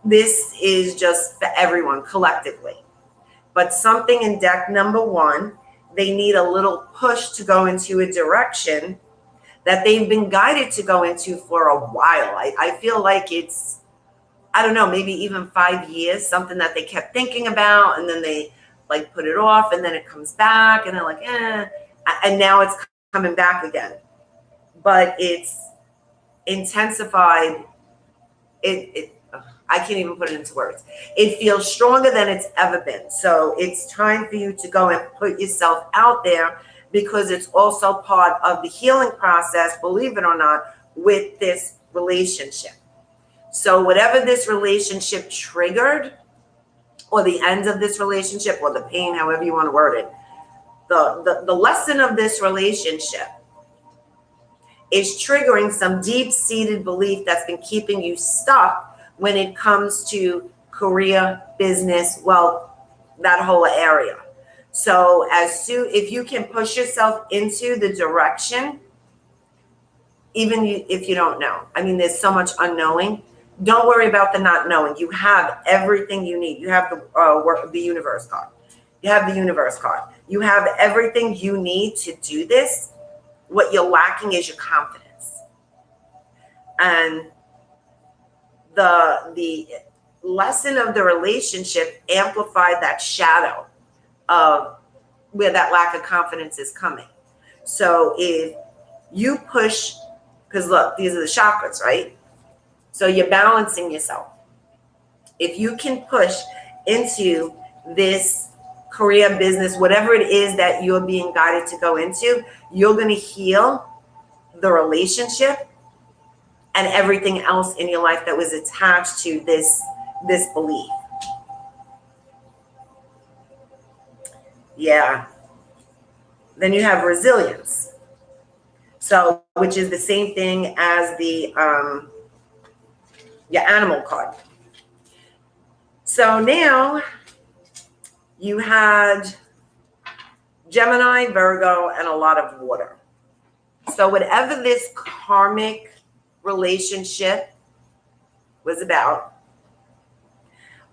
this is just for everyone collectively. But something in deck number 1, they need a little push to go into a direction that they've been guided to go into for a while. I feel like it's, I don't know, maybe even 5 years, something that they kept thinking about, and then they like put it off, and then it comes back, and they're like, and now it's coming back again. But it's intensified. I can't even put it into words. It feels stronger than it's ever been. So it's time for you to go and put yourself out there, because it's also part of the healing process, believe it or not, with this relationship. So whatever this relationship triggered, or the end of this relationship, or the pain, however you want to word it, the lesson of this relationship is triggering some deep-seated belief that's been keeping you stuck when it comes to career, business, wealth, that whole area. So if you can push yourself into the direction, even if you don't know, I mean, there's so much unknowing. Don't worry about the not knowing. You have everything you need. You have the universe card. You have the universe card. You have everything you need to do this. What you're lacking is your confidence. And the lesson of the relationship amplified that shadow of where that lack of confidence is coming. So if you push, because look, these are the chakras, right? So you're balancing yourself. If you can push into this career, business, whatever it is that you're being guided to go into, you're going to heal the relationship and everything else in your life that was attached to this belief. Yeah. Then you have resilience. So, which is the same thing as the your animal card. So now you had Gemini, Virgo, and a lot of water. So whatever this karmic relationship was about,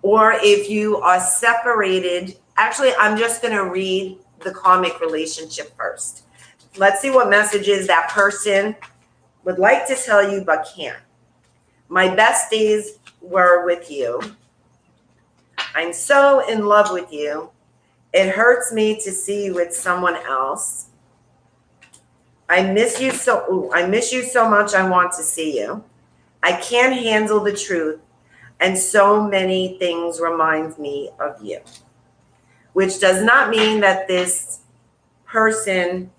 or if you are separated, actually, I'm just going to read the karmic relationship first. Let's see what messages that person would like to tell you but can't. My best days were with you. I'm so in love with you. It hurts me to see you with someone else. I miss you so much. I want to see you. I can't handle the truth, and so many things remind me of you. Which does not mean that this person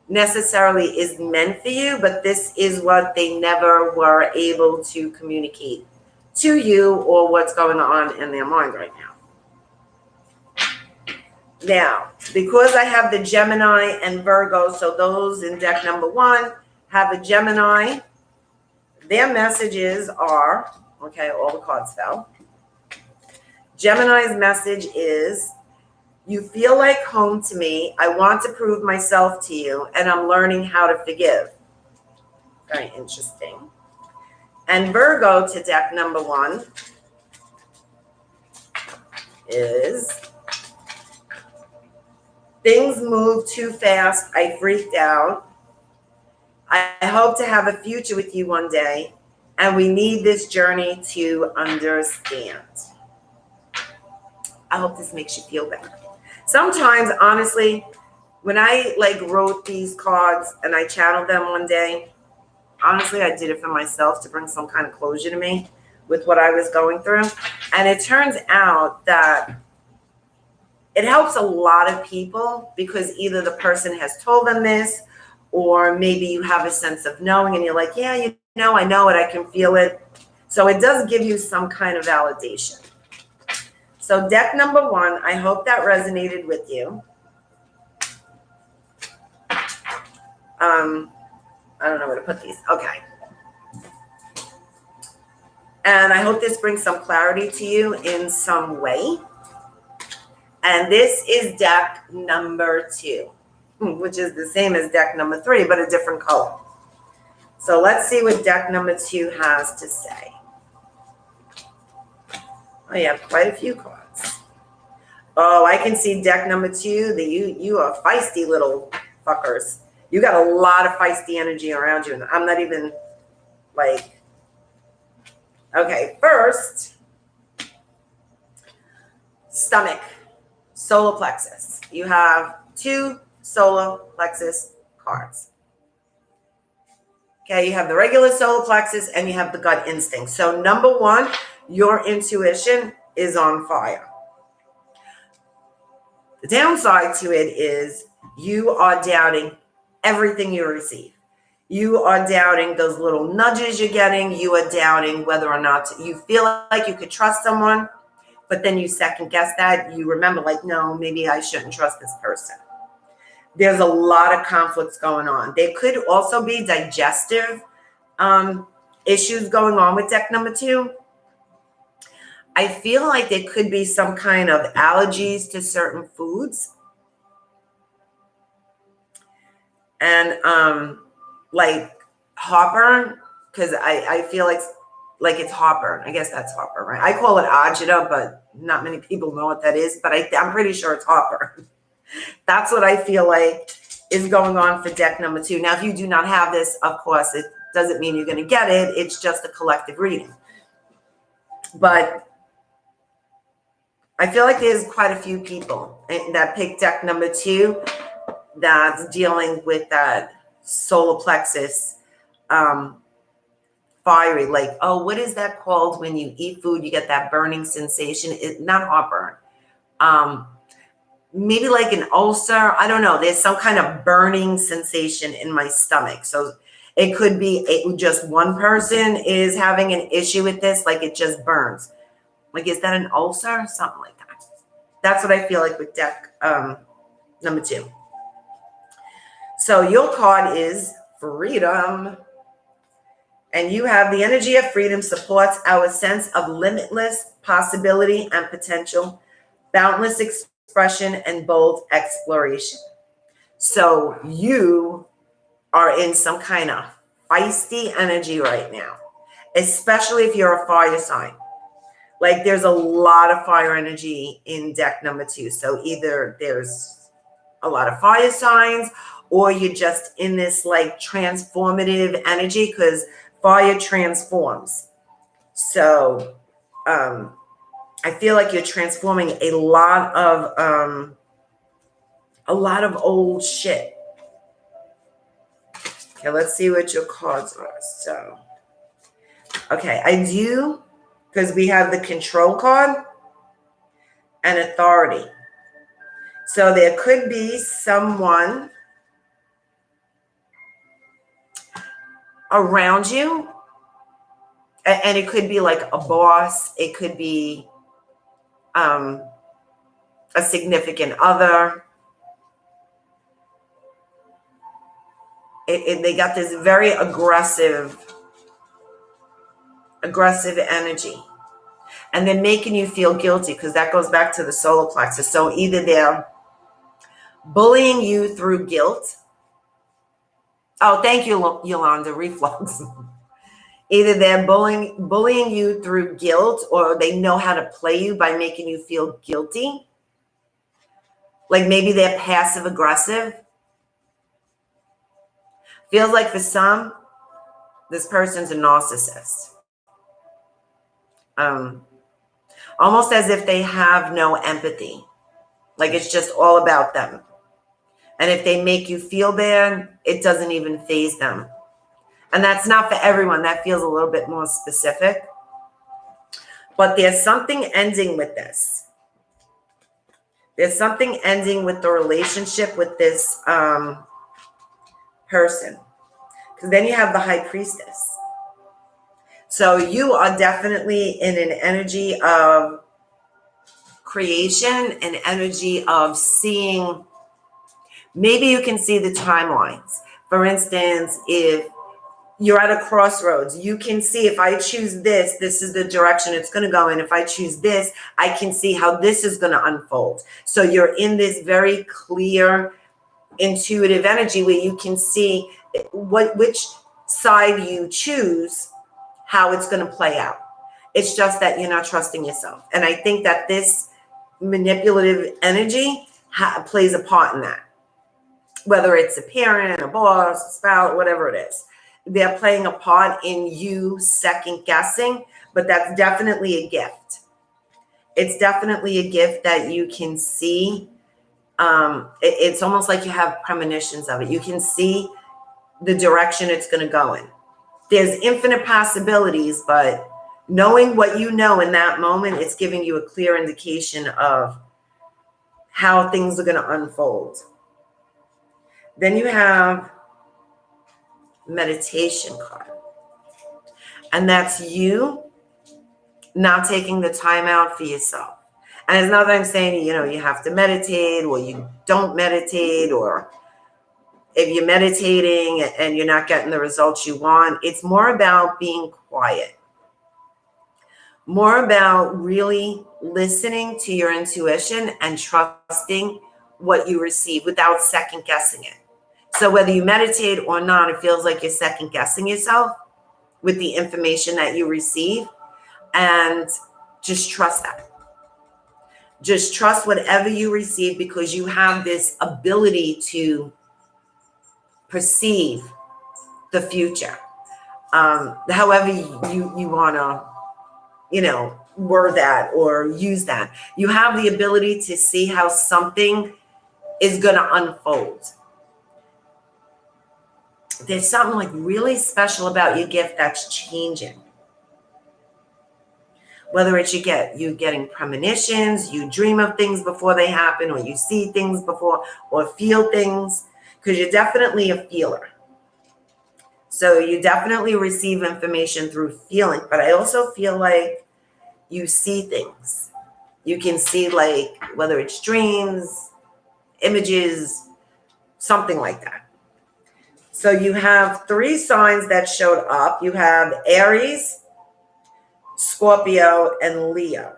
necessarily is meant for you, but this is what they never were able to communicate to you, or what's going on in their mind right now. Now, because I have the Gemini and Virgo, so those in deck number 1 have a Gemini, their messages are, okay, all the cards fell. Gemini's message is, you feel like home to me. I want to prove myself to you, and I'm learning how to forgive. Very interesting. And Virgo to deck number 1 is, things move too fast. I freaked out. I hope to have a future with you one day, and we need this journey to understand. I hope this makes you feel better. Sometimes, honestly, when I wrote these cards and I channeled them one day, honestly, I did it for myself to bring some kind of closure to me with what I was going through. And it turns out that it helps a lot of people, because either the person has told them this, or maybe you have a sense of knowing and you're like, yeah, I know it, I can feel it. So it does give you some kind of validation. So deck number 1, I hope that resonated with you. I don't know where to put these. Okay. And I hope this brings some clarity to you in some way. And this is deck number 2, which is the same as deck number 3, but a different color. So let's see what deck number 2 has to say. Oh, you have quite a few cards. Oh, I can see deck number 2 that you are feisty little fuckers. You got a lot of feisty energy around you. And I'm not even okay, first, stomach, solar plexus. You have 2 solar plexus cards. Okay, you have the regular solar plexus and you have the gut instinct. So number 1, your intuition is on fire. The downside to it is you are doubting everything you receive. You are doubting those little nudges you're getting. You are doubting whether or not you feel like you could trust someone, but then you second guess that. You remember, no, maybe I shouldn't trust this person. There's a lot of conflicts going on. There could also be digestive issues going on with deck number 2. I feel like there could be some kind of allergies to certain foods. And heartburn, because I feel like it's heartburn. I guess that's heartburn, right? I call it agita, but not many people know what that is. But I'm pretty sure it's heartburn. That's what I feel like is going on for deck number 2. Now, if you do not have this, of course, it doesn't mean you're going to get it. It's just a collective reading. But I feel like there's quite a few people that pick deck number 2 that's dealing with that solar plexus fiery, what is that called when you eat food, you get that burning sensation? Not heartburn. Maybe like an ulcer. I don't know. There's some kind of burning sensation in my stomach. So it could be just one person is having an issue with this, it just burns. Is that an ulcer? Something like that. That's what I feel like with deck number 2. So your card is freedom. And you have the energy of freedom supports our sense of limitless possibility and potential, boundless expression, and bold exploration. So you are in some kind of feisty energy right now, especially if you're a fire sign. Like there's a lot of fire energy in deck number 2. So either there's a lot of fire signs, or you're just in this like transformative energy, because fire transforms. So I feel like you're transforming a lot of old shit. Okay, let's see what your cards are. So, okay, I do, because we have the control card and authority. So there could be someone around you, and it could be like a boss. It could be a significant other. They got this very aggressive energy, and they're making you feel guilty, because that goes back to the solar plexus. So either they're bullying you through guilt. Oh, thank you, Yolanda. Reflux. Either they're bullying you through guilt, or they know how to play you by making you feel guilty. Like maybe they're passive aggressive. Feels like for some, this person's a narcissist. Almost as if they have no empathy. Like it's just all about them. And if they make you feel bad, it doesn't even faze them. And that's not for everyone. That feels a little bit more specific. But there's something ending with this. There's something ending with the relationship with this person. Because then you have the High Priestess. So you are definitely in an energy of creation, an energy of seeing. Maybe you can see the timelines. For instance, if you're at a crossroads, you can see, if I choose this, this is the direction it's going to go in. If I choose this, I can see how this is going to unfold. So you're in this very clear, intuitive energy where you can see which side you choose, how it's going to play out. It's just that you're not trusting yourself. And I think that this manipulative energy plays a part in that. Whether it's a parent, a boss, a spouse, whatever it is. They're playing a part in you second guessing, but that's definitely a gift. It's definitely a gift that you can see. It's almost like you have premonitions of it. You can see the direction it's going to go in. There's infinite possibilities, but knowing what you know in that moment, it's giving you a clear indication of how things are going to unfold. Then you have meditation card. And that's you not taking the time out for yourself. And it's not that I'm saying, you have to meditate, or you don't meditate, or if you're meditating and you're not getting the results you want. It's more about being quiet. More about really listening to your intuition and trusting what you receive without second guessing it. So whether you meditate or not, it feels like you're second guessing yourself with the information that you receive, and just trust that. Just trust whatever you receive, because you have this ability to perceive the future. However you want to, word that or use that. You have the ability to see how something is going to unfold. There's something like really special about your gift that's changing. Whether it's you getting premonitions, you dream of things before they happen, or you see things before, or feel things, because you're definitely a feeler. So you definitely receive information through feeling, but I also feel like you see things. You can see, like, whether it's dreams, images, something like that. So you have 3 signs that showed up. You have Aries, Scorpio, and Leo.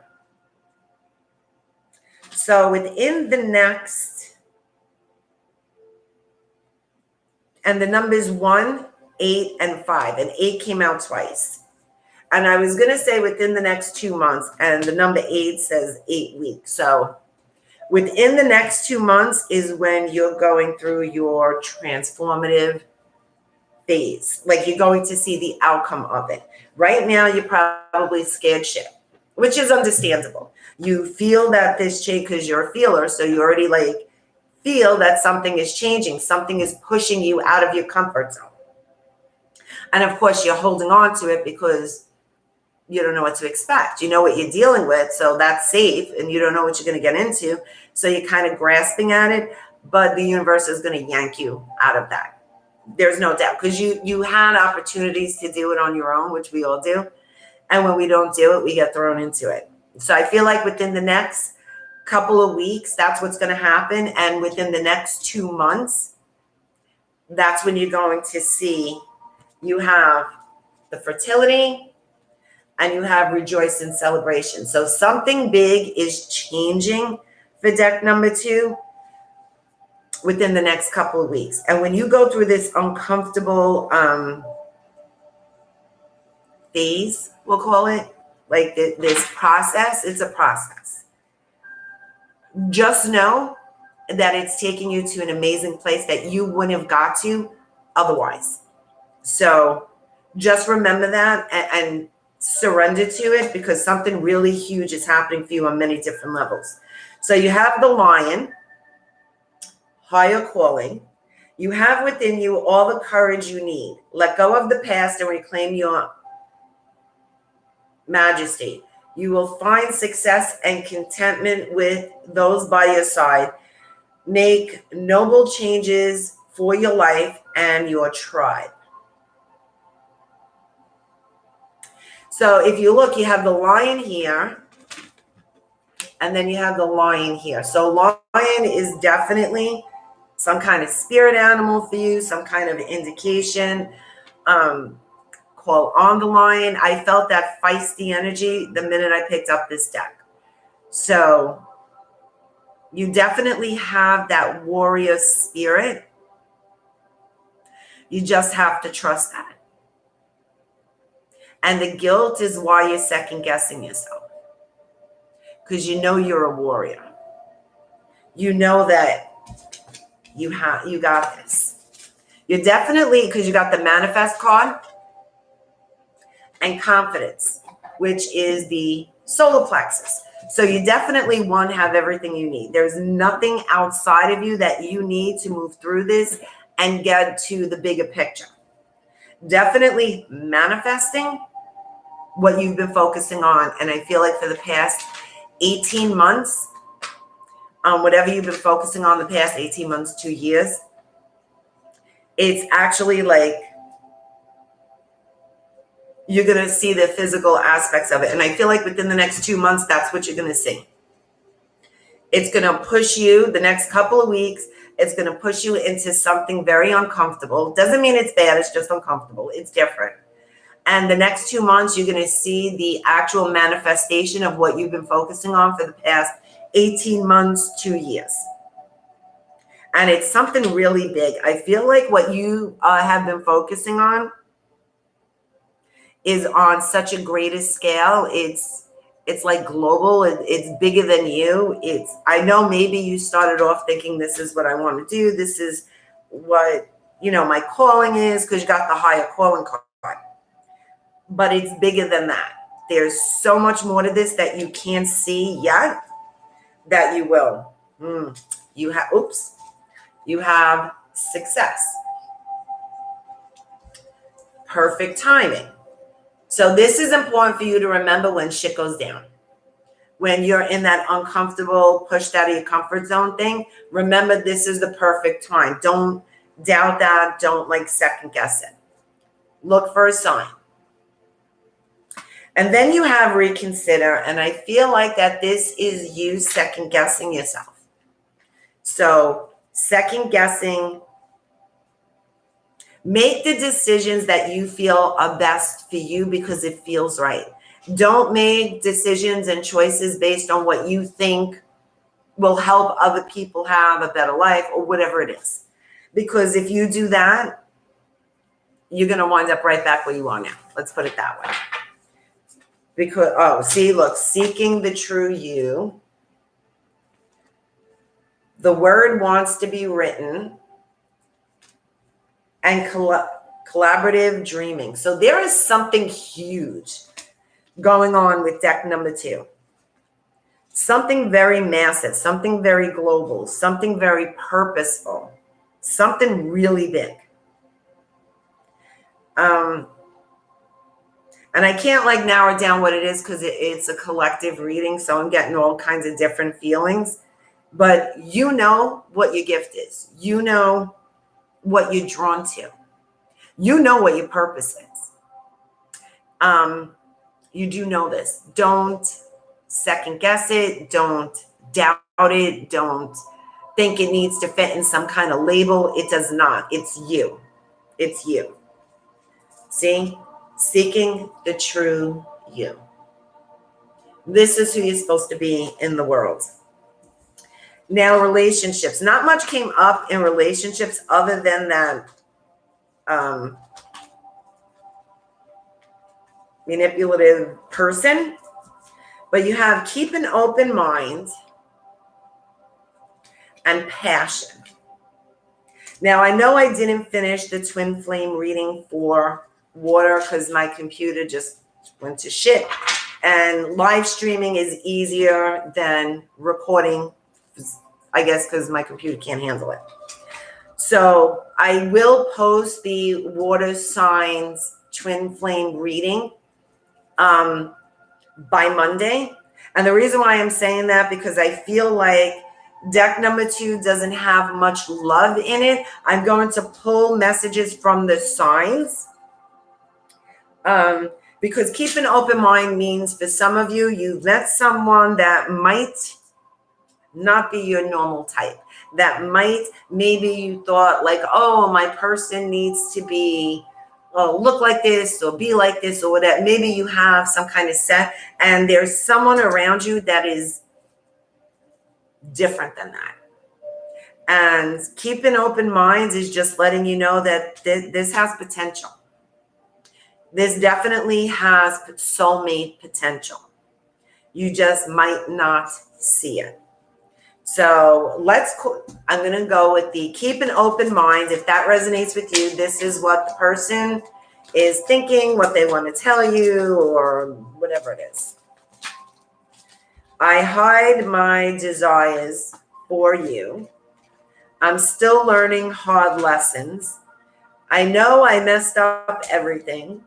So within the next And the numbers 1, 8, and 5. And 8 came out twice. And I was going to say within the next 2 months, and the number 8 says 8 weeks. So within the next 2 months is when you're going through your transformative phase. Like you're going to see the outcome of it. Right now, you're probably scared shit, which is understandable. You feel that this change because you're a feeler. So you already like feel that something is changing. Something is pushing you out of your comfort zone. And of course, you're holding on to it because you don't know what to expect. You know what you're dealing with, so that's safe, and you don't know what you're going to get into. So you're kind of grasping at it, but the universe is going to yank you out of that. There's no doubt, because you had opportunities to do it on your own, which we all do. And when we don't do it, we get thrown into it. So I feel like within the next couple of weeks, that's what's going to happen. And within the next 2 months, that's when you're going to see you have the fertility and you have rejoice and celebration. So something big is changing for deck number 2 within the next couple of weeks. And when you go through this uncomfortable phase, we'll call it, like this process, it's a process. Just know that it's taking you to an amazing place that you wouldn't have got to otherwise. So just remember that and surrender to it, because something really huge is happening for you on many different levels. So you have the Lion, higher calling. You have within you all the courage you need. Let go of the past and reclaim your majesty. You will find success and contentment with those by your side. Make noble changes for your life and your tribe. So if you look, you have the Lion here, and then you have the Lion here. So Lion is definitely some kind of spirit animal for you, some kind of indication. Call on the Lion. I felt that feisty energy the minute I picked up this deck. So you definitely have that warrior spirit. You just have to trust that. And the guilt is why you're second guessing yourself. Because you know you're a warrior. You know that you got this. You're definitely, because you got the manifest card and confidence, which is the solar plexus. So you definitely, one, have everything you need. There's nothing outside of you that you need to move through this and get to the bigger picture. Definitely manifesting what you've been focusing on. And I feel like for the past 18 months, whatever you've been focusing on the past 18 months, 2 years, it's actually like you're going to see the physical aspects of it. And I feel like within the next 2 months, that's what you're going to see. It's going to push you the next couple of weeks. It's going to push you into something very uncomfortable. Doesn't mean it's bad. It's just uncomfortable. It's different. And the next 2 months, you're going to see the actual manifestation of what you've been focusing on for the past 18 months, 2 years. And it's something really big. I feel like what you have been focusing on is on such a greater scale. It's like global. It's bigger than you. I know maybe you started off thinking this is what I want to do. This is what, my calling is, because you got the higher calling card. But it's bigger than that. There's so much more to this that you can't see yet that you will. You have success. Perfect timing. So this is important for you to remember when shit goes down. When you're in that uncomfortable, pushed out of your comfort zone thing, remember this is the perfect time. Don't doubt that. Don't second guess it. Look for a sign. And then you have reconsider. And I feel like that this is you second guessing yourself. So second guessing, make the decisions that you feel are best for you because it feels right. Don't make decisions and choices based on what you think will help other people have a better life or whatever it is. Because if you do that, you're going to wind up right back where you are now. Let's put it that way. Because, oh, see, look, seeking the true you. The word wants to be written. And collaborative dreaming. So there is something huge going on with deck number 2. Something very massive, something very global, something very purposeful, something really big. And I can't like narrow down what it is because it's a collective reading. So I'm getting all kinds of different feelings. But you know what your gift is. You know what you're drawn to. You know what your purpose is. You do know this. Don't second guess it. Don't doubt it. Don't think it needs to fit in some kind of label. It does not. It's you. It's you. See? Seeking the true you. This is who you're supposed to be in the world. Now, relationships. Not much came up in relationships other than that manipulative person. But you have keep an open mind and passion. Now, I know I didn't finish the twin flame reading for water because my computer just went to shit. And live streaming is easier than recording, I guess, because my computer can't handle it. So I will post the water signs twin flame reading by Monday. And the reason why I'm saying that, because I feel like deck number 2 doesn't have much love in it. I'm going to pull messages from the signs. Because keep an open mind means for some of you, you've met someone that might not be your normal type. That might, maybe you thought like, oh, my person needs to be look like this or be like this or whatever. Maybe you have some kind of set and there's someone around you that is different than that. And keep an open mind is just letting you know that this has potential. This definitely has soulmate potential. You just might not see it. So I'm going to go with the keep an open mind. If that resonates with you, this is what the person is thinking, what they want to tell you, or whatever it is. I hide my desires for you. I'm still learning hard lessons. I know I messed up everything.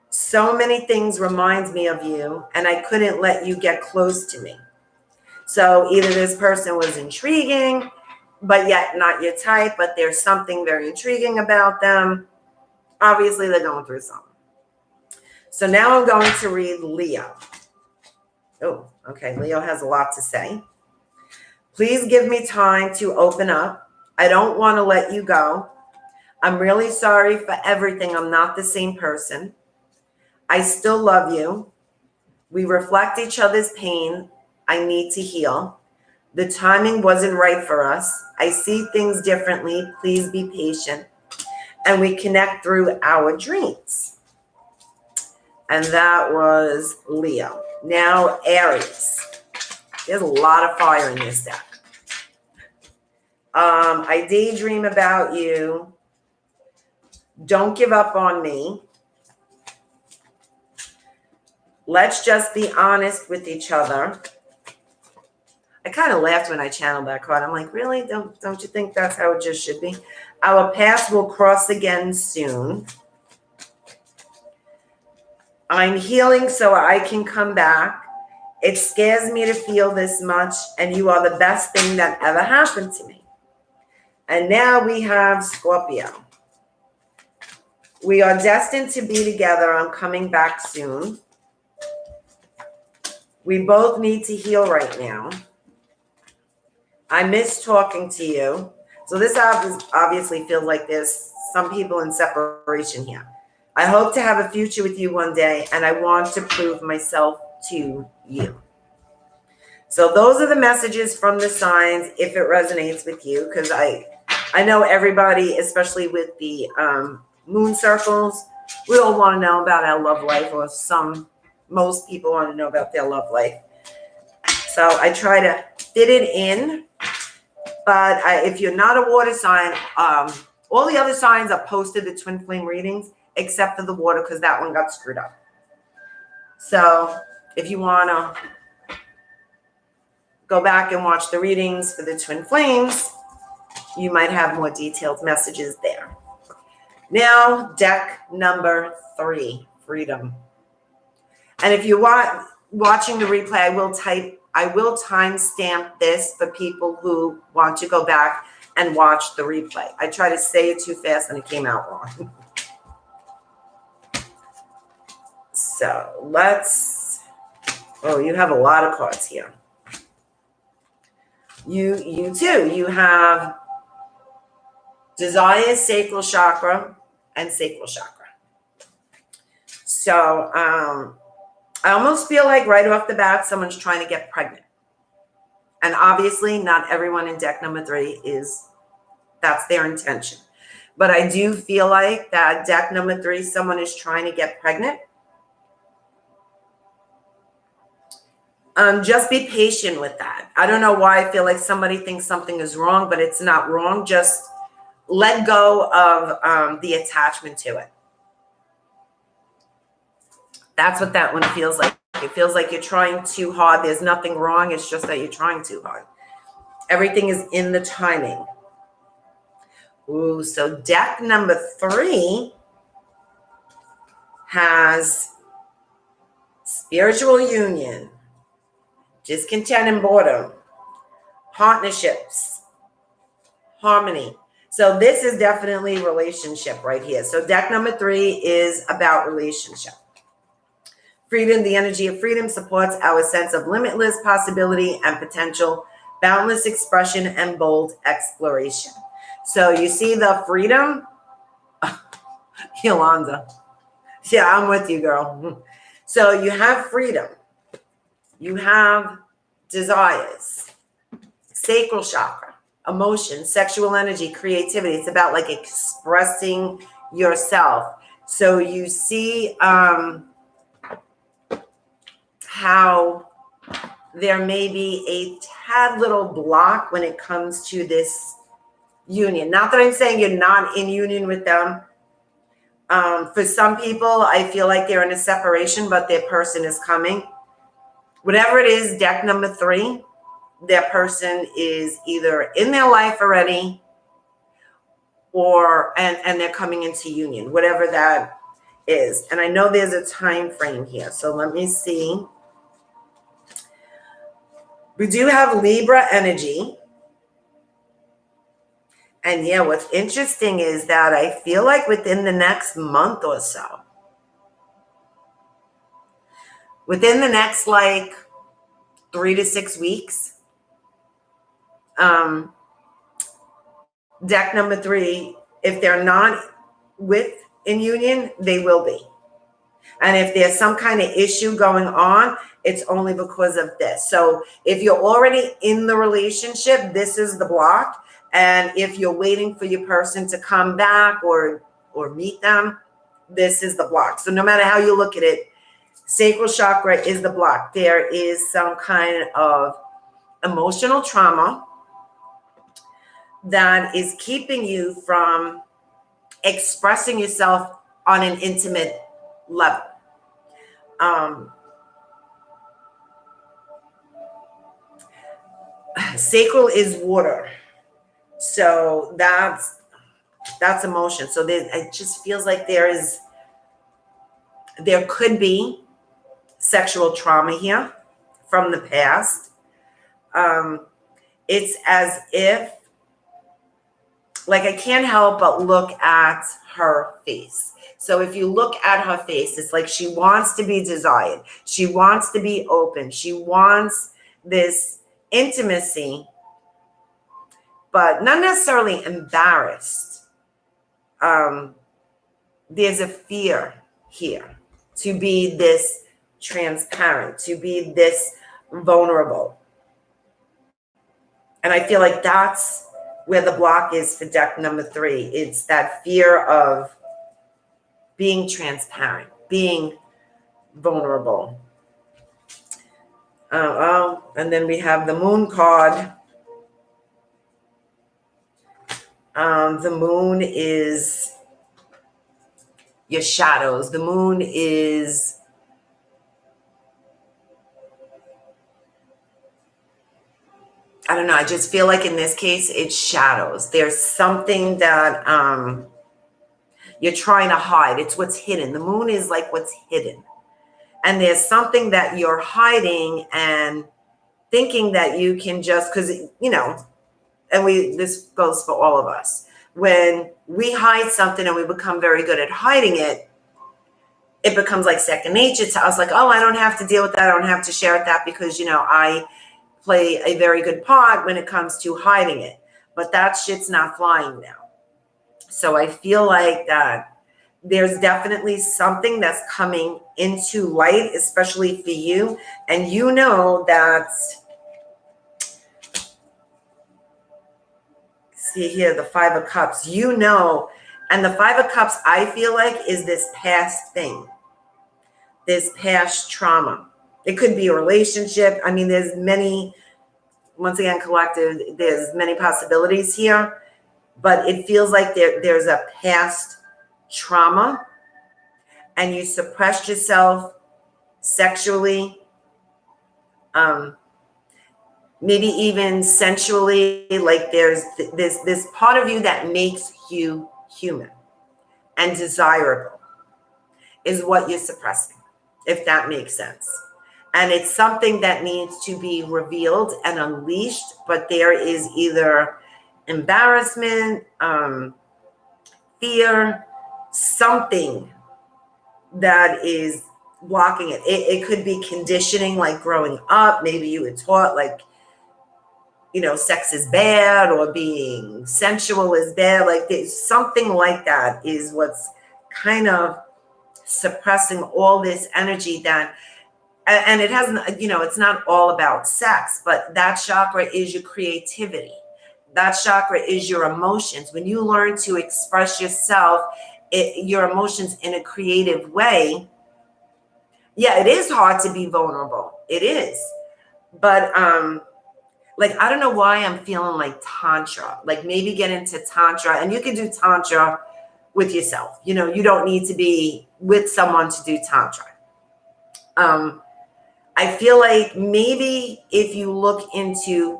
So many things remind me of you, and I couldn't let you get close to me. So either this person was intriguing, but yet not your type, but there's something very intriguing about them. Obviously, they're going through something. So now I'm going to read Leo. Oh, okay. Leo has a lot to say. Please give me time to open up. I don't want to let you go. I'm really sorry for everything. I'm not the same person. I still love you. We reflect each other's pain. I need to heal. The timing wasn't right for us. I see things differently. Please be patient. And we connect through our dreams. And that was Leo. Now, Aries. There's a lot of fire in this deck. I daydream about you. Don't give up on me. Let's just be honest with each other. I kind of laughed when I channeled that card. I'm like, really? Don't you think that's how it just should be? Our paths will cross again soon. I'm healing so I can come back. It scares me to feel this much, and you are the best thing that ever happened to me. And now we have Scorpio. We are destined to be together. I'm coming back soon. We both need to heal right now. I miss talking to you. So this obviously feels like there's some people in separation here. I hope to have a future with you one day, and I want to prove myself to you. So those are the messages from the signs, if it resonates with you, because I know everybody, especially with the moon circles, we all want to know about our love life, or most people want to know about their love life. So I try to fit it in. But if you're not a water sign, all the other signs are posted, the twin flame readings, except for the water, because that one got screwed up. So if you want to go back and watch the readings for the twin flames, you might have more detailed messages there. Now, deck number 3, freedom. And if you're watching the replay, I will timestamp this for people who want to go back and watch the replay. I tried to say it too fast and it came out wrong. So you have a lot of cards here. You too. You have desire, sacral chakra, and sacral chakra. So I almost feel like right off the bat, someone's trying to get pregnant. And obviously not everyone in deck number 3 that's their intention. But I do feel like that deck number 3, someone is trying to get pregnant. Just be patient with that. I don't know why I feel like somebody thinks something is wrong, but it's not wrong. Just let go of the attachment to it. That's what that one feels like. It feels like you're trying too hard. There's nothing wrong. It's just that you're trying too hard. Everything is in the timing. Ooh, so deck number 3 has spiritual union, discontent and boredom, partnerships, harmony. So this is definitely relationship right here. So deck number 3 is about relationship. Freedom, the energy of freedom supports our sense of limitless possibility and potential, boundless expression, and bold exploration. So you see the freedom? Yolanda. Yeah, I'm with you, girl. So you have freedom. You have desires, sacral chakra, emotion, sexual energy, creativity. It's about like expressing yourself. So you see how there may be a tad little block when it comes to this union. Not that I'm saying you're not in union with them. For some people, I feel like they're in a separation, but their person is coming. Whatever it is, deck number 3, their person is either in their life already and they're coming into union, whatever that is. And I know there's a time frame here. So let me see. We do have Libra energy. And yeah, what's interesting is that I feel like within the next month or so, within the next like 3 to 6 weeks, deck number 3, if they're not in union, they will be. And if there's some kind of issue going on, it's only because of this. So if you're already in the relationship, this is the block. And if you're waiting for your person to come back or meet them, this is the block. So no matter how you look at it, sacral chakra is the block. There is some kind of emotional trauma that is keeping you from expressing yourself on an intimate level. Sacral is water. So that's emotion. So it just feels like there could be sexual trauma here from the past. It's as if, like, I can't help but look at her face. So if you look at her face, it's like she wants to be desired. She wants to be open. She wants this intimacy, but not necessarily embarrassed. There's a fear here to be this transparent, to be this vulnerable. And I feel like that's where the block is for deck number 3. It's that fear of being transparent, being vulnerable. And then we have the Moon card. The Moon is your shadows. The Moon is I don't know. I just feel like in this case, it's shadows. There's something that you're trying to hide. It's what's hidden. The Moon is like what's hidden. And there's something that you're hiding and thinking that you can just, because, and this goes for all of us. When we hide something and we become very good at hiding it, it becomes like second nature to us. Like, oh, I don't have to deal with that. I don't have to share that because, I play a very good part when it comes to hiding it. But that shit's not flying now. So I feel like that there's definitely something that's coming into light, especially for you. And you know that, see here, the 5 of Cups, and the 5 of Cups, I feel like, is this past thing, this past trauma. It could be a relationship. I mean, there's many, once again, collective, there's many possibilities here, but it feels like there's a past trauma and you suppressed yourself sexually, maybe even sensually. Like there's this part of you that makes you human and desirable is what you're suppressing, if that makes sense. And it's something that needs to be revealed and unleashed, but there is either embarrassment, fear, something that is blocking it. It could be conditioning, like growing up. Maybe you were taught like, sex is bad or being sensual is bad. Like there's something like that is what's kind of suppressing all this energy that, and it hasn't, it's not all about sex, but that chakra is your creativity. That chakra is your emotions. When you learn to express yourself, your emotions in a creative way, yeah, it is hard to be vulnerable. It is. But like, I don't know why I'm feeling like Tantra, like maybe get into Tantra, and you can do Tantra with yourself. You don't need to be with someone to do Tantra. I feel like maybe if you look into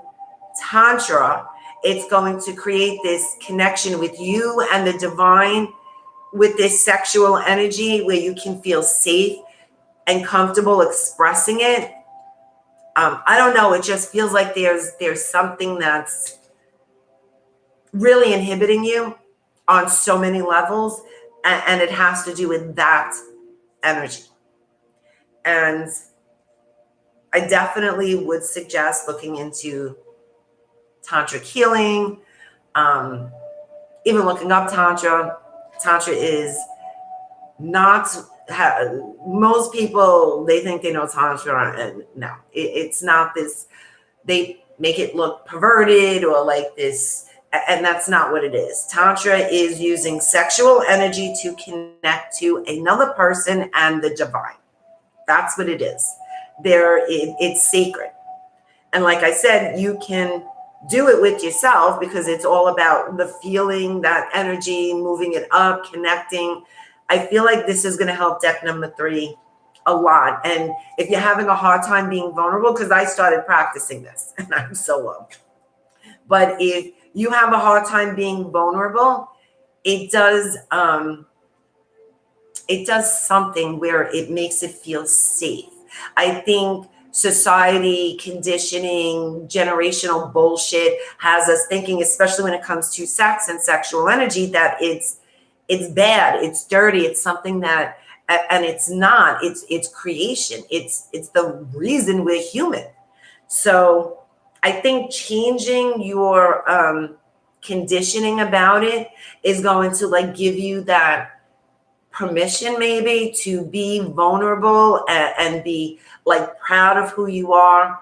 Tantra, it's going to create this connection with you and the divine, with this sexual energy where you can feel safe and comfortable expressing it. I don't know. It just feels like there's something that's really inhibiting you on so many levels, and it has to do with that energy. And I definitely would suggest looking into tantric healing, even looking up Tantra. Tantra is not, most people, they think they know Tantra, and no, it's not this, they make it look perverted or like this, and that's not what it is. Tantra is using sexual energy to connect to another person and the divine. That's what it is. It's sacred. And like I said, you can do it with yourself because it's all about the feeling, that energy, moving it up, connecting. I feel like this is going to help deck number 3 a lot. And if you're having a hard time being vulnerable, because I started practicing this and I'm so low. But if you have a hard time being vulnerable, it does something where it makes it feel safe. I think society, conditioning, generational bullshit has us thinking, especially when it comes to sex and sexual energy, that it's bad, it's dirty, it's something that, and it's not. It's creation. It's the reason we're human. So I think changing your conditioning about it is going to like give you that permission maybe to be vulnerable and be like proud of who you are.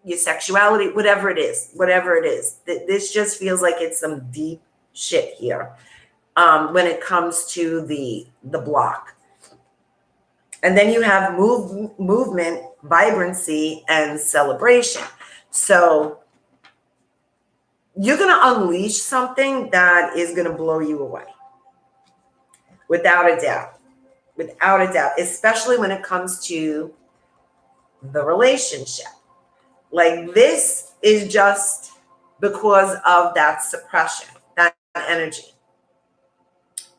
your sexuality, whatever it is. This just feels like it's some deep shit here when it comes to the block. And then you have movement, vibrancy, and celebration. So you're going to unleash something that is going to blow you away. Without a doubt. Without a doubt. Especially when it comes to the relationship. Like, this is just because of that suppression, that energy.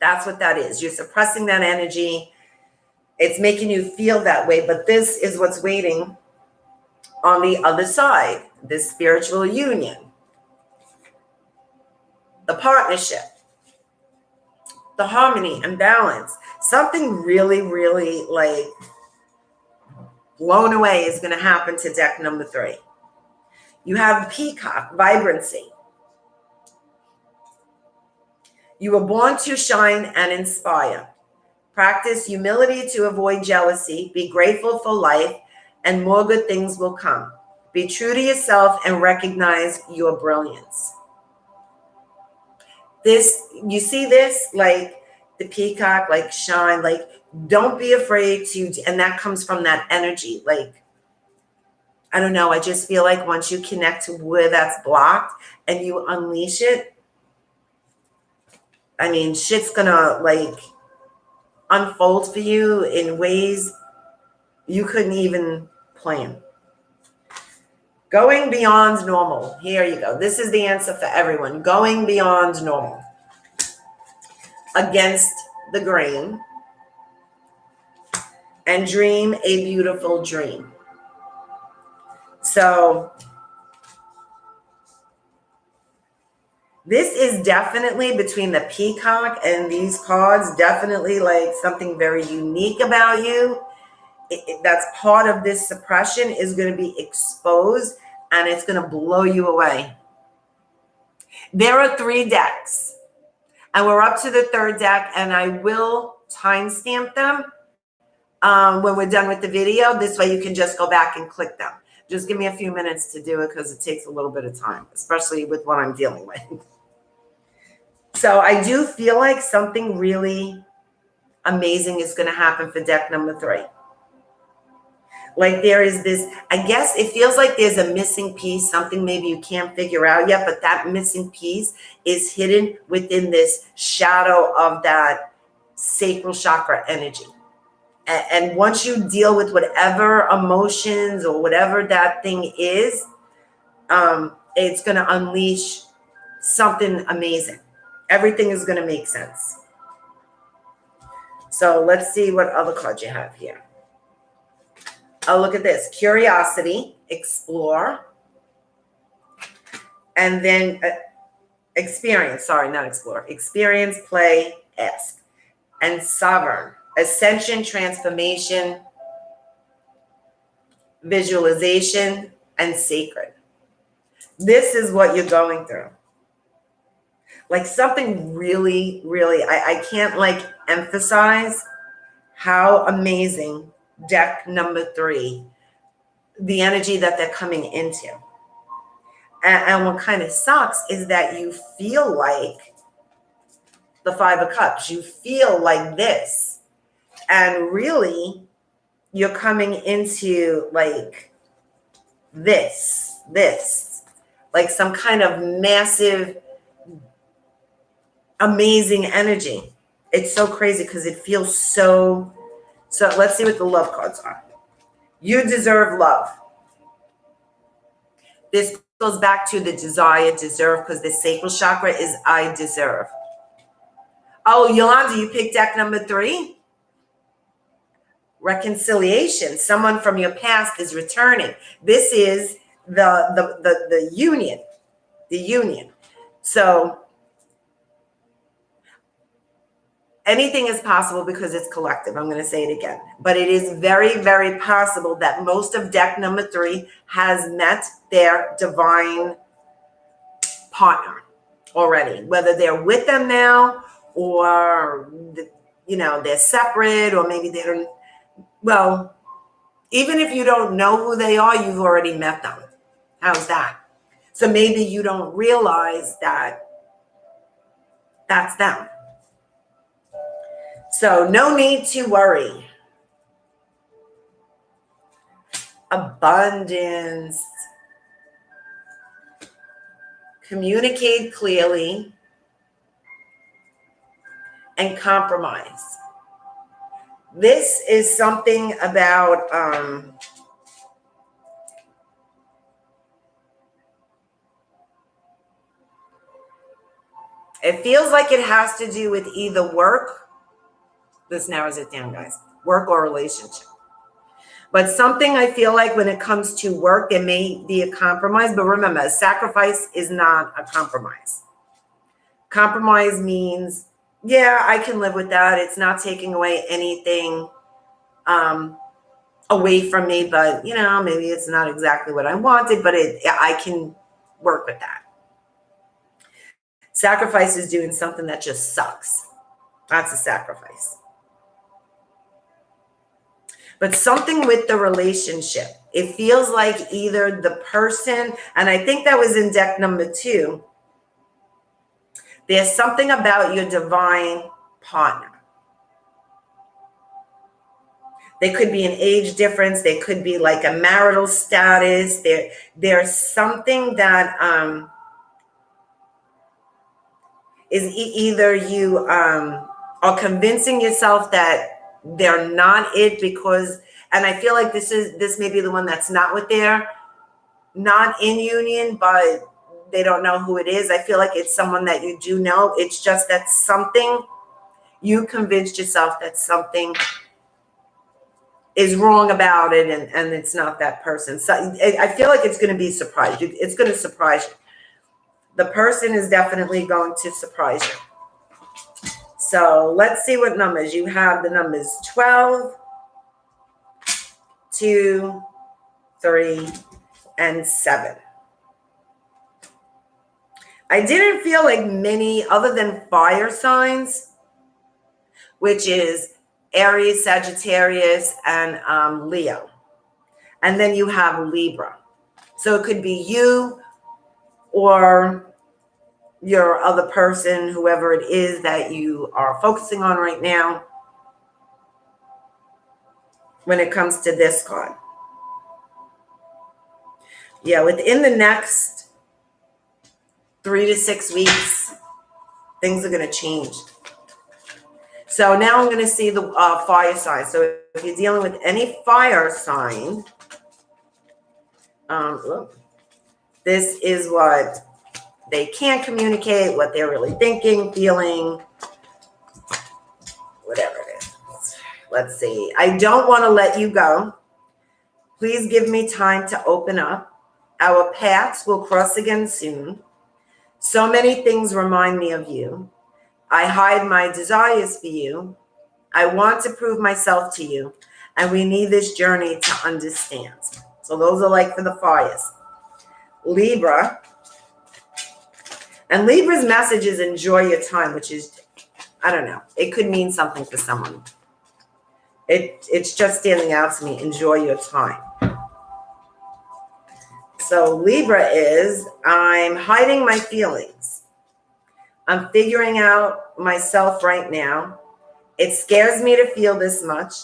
That's what that is. You're suppressing that energy. It's making you feel that way. But this is what's waiting on the other side. This spiritual union. The partnership. The harmony and balance. Something really, really like blown away is going to happen to deck number 3. You have peacock, vibrancy. You were born to shine and inspire. Practice humility to avoid jealousy. Be grateful for life, and more good things will come. Be true to yourself and recognize your brilliance. This, you see this, like the peacock, like shine, like don't be afraid to, and that comes from that energy. Like, I don't know, I just feel like once you connect to where that's blocked and you unleash it, I mean, shit's gonna like unfold for you in ways you couldn't even plan. Going beyond normal. Here you go. This is the answer for everyone. Going beyond normal. Against the grain. And dream a beautiful dream. So this is definitely, between the peacock and these cards, definitely like something very unique about you. That's part of this suppression is going to be exposed, and it's going to blow you away. There are 3 decks, and we're up to the 3rd deck, and I will timestamp them when we're done with the video. This way you can just go back and click them. Just give me a few minutes to do it because it takes a little bit of time, especially with what I'm dealing with. So I do feel like something really amazing is going to happen for deck number 3. Like, there is this, I guess it feels like there's a missing piece, something maybe you can't figure out yet, but that missing piece is hidden within this shadow of that sacral chakra energy. And once you deal with whatever emotions or whatever that thing is, it's going to unleash something amazing. Everything is going to make sense. So let's see what other cards you have here. Oh, look at this. Curiosity, explore. And then experience. Sorry, not explore. Experience, play, ask. And sovereign. Ascension, transformation, visualization, and sacred. This is what you're going through. Like something really, really, I can't like emphasize how amazing deck number 3, the energy that they're coming into. And what kind of sucks is that you feel like the 5 of Cups. You feel like this. And really, you're coming into like this, like some kind of massive, amazing energy. It's so crazy because it feels so let's see what the love cards are. You deserve love. This goes back to the desire, deserve, because the sacral chakra is I deserve. Oh, Yolanda, you picked deck number 3? Reconciliation. Someone from your past is returning. This is the union. The union. So anything is possible because it's collective. I'm going to say it again. But it is very, very possible that most of deck number 3 has met their divine partner already. Whether they're with them now or, they're separate, or maybe they don't. Well, even if you don't know who they are, you've already met them. How's that? So maybe you don't realize that that's them. So no need to worry. Abundance. Communicate clearly and compromise. This is something about it feels like it has to do with either work. This narrows it down, guys. Work or relationship. But something I feel like when it comes to work, it may be a compromise. But remember, a sacrifice is not a compromise. Compromise means, yeah, I can live with that. It's not taking away anything away from me. But, maybe it's not exactly what I wanted, but I can work with that. Sacrifice is doing something that just sucks. That's a sacrifice. But something with the relationship, it feels like either the person, and I think that was in deck number 2, there's something about your divine partner. There could be an age difference. There could be like a marital status. There's something that is either you are convincing yourself that they're not it because, and I feel like this may be the one that's not with their, not in union, but they don't know who it is. I feel like it's someone that you do know. It's just that something, you convinced yourself that something is wrong about it and it's not that person. So I feel like it's going to be surprised. It's going to surprise you. The person is definitely going to surprise you. So let's see what numbers. You have the numbers 12, 2, 3, and 7. I didn't feel like many other than fire signs, which is Aries, Sagittarius, and Leo. And then you have Libra. So it could be you or your other person, whoever it is that you are focusing on right now when it comes to this card. Yeah, within the next 3 to 6 weeks, things are going to change. So now I'm going to see the fire sign. So if you're dealing with any fire sign, this is what they can't communicate, what they're really thinking, feeling, whatever it is. Let's see. I don't want to let you go. Please give me time to open up. Our paths will cross again soon. So many things remind me of you. I hide my desires for you. I want to prove myself to you. And we need this journey to understand. So those are like for the fires. Libra. And Libra's message is enjoy your time, which is, I don't know. It could mean something for someone. It's just standing out to me. Enjoy your time. So Libra is, I'm hiding my feelings. I'm figuring out myself right now. It scares me to feel this much.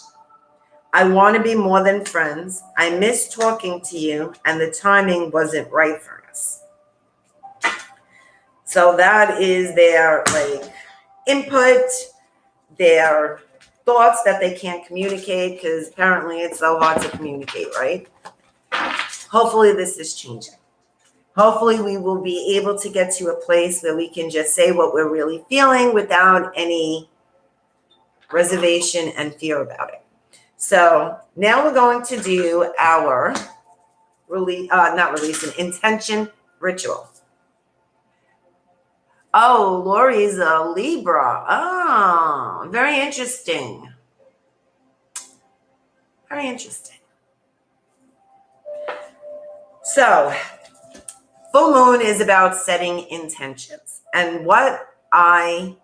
I want to be more than friends. I miss talking to you, and the timing wasn't right for us. So that is their input, their thoughts that they can't communicate, because apparently it's so hard to communicate, right? Hopefully this is changing. Hopefully we will be able to get to a place where we can just say what we're really feeling without any reservation and fear about it. So now we're going to do our intention ritual. Oh, Lori's a Libra. Oh, very interesting. Very interesting. So, full moon is about setting intentions. And what I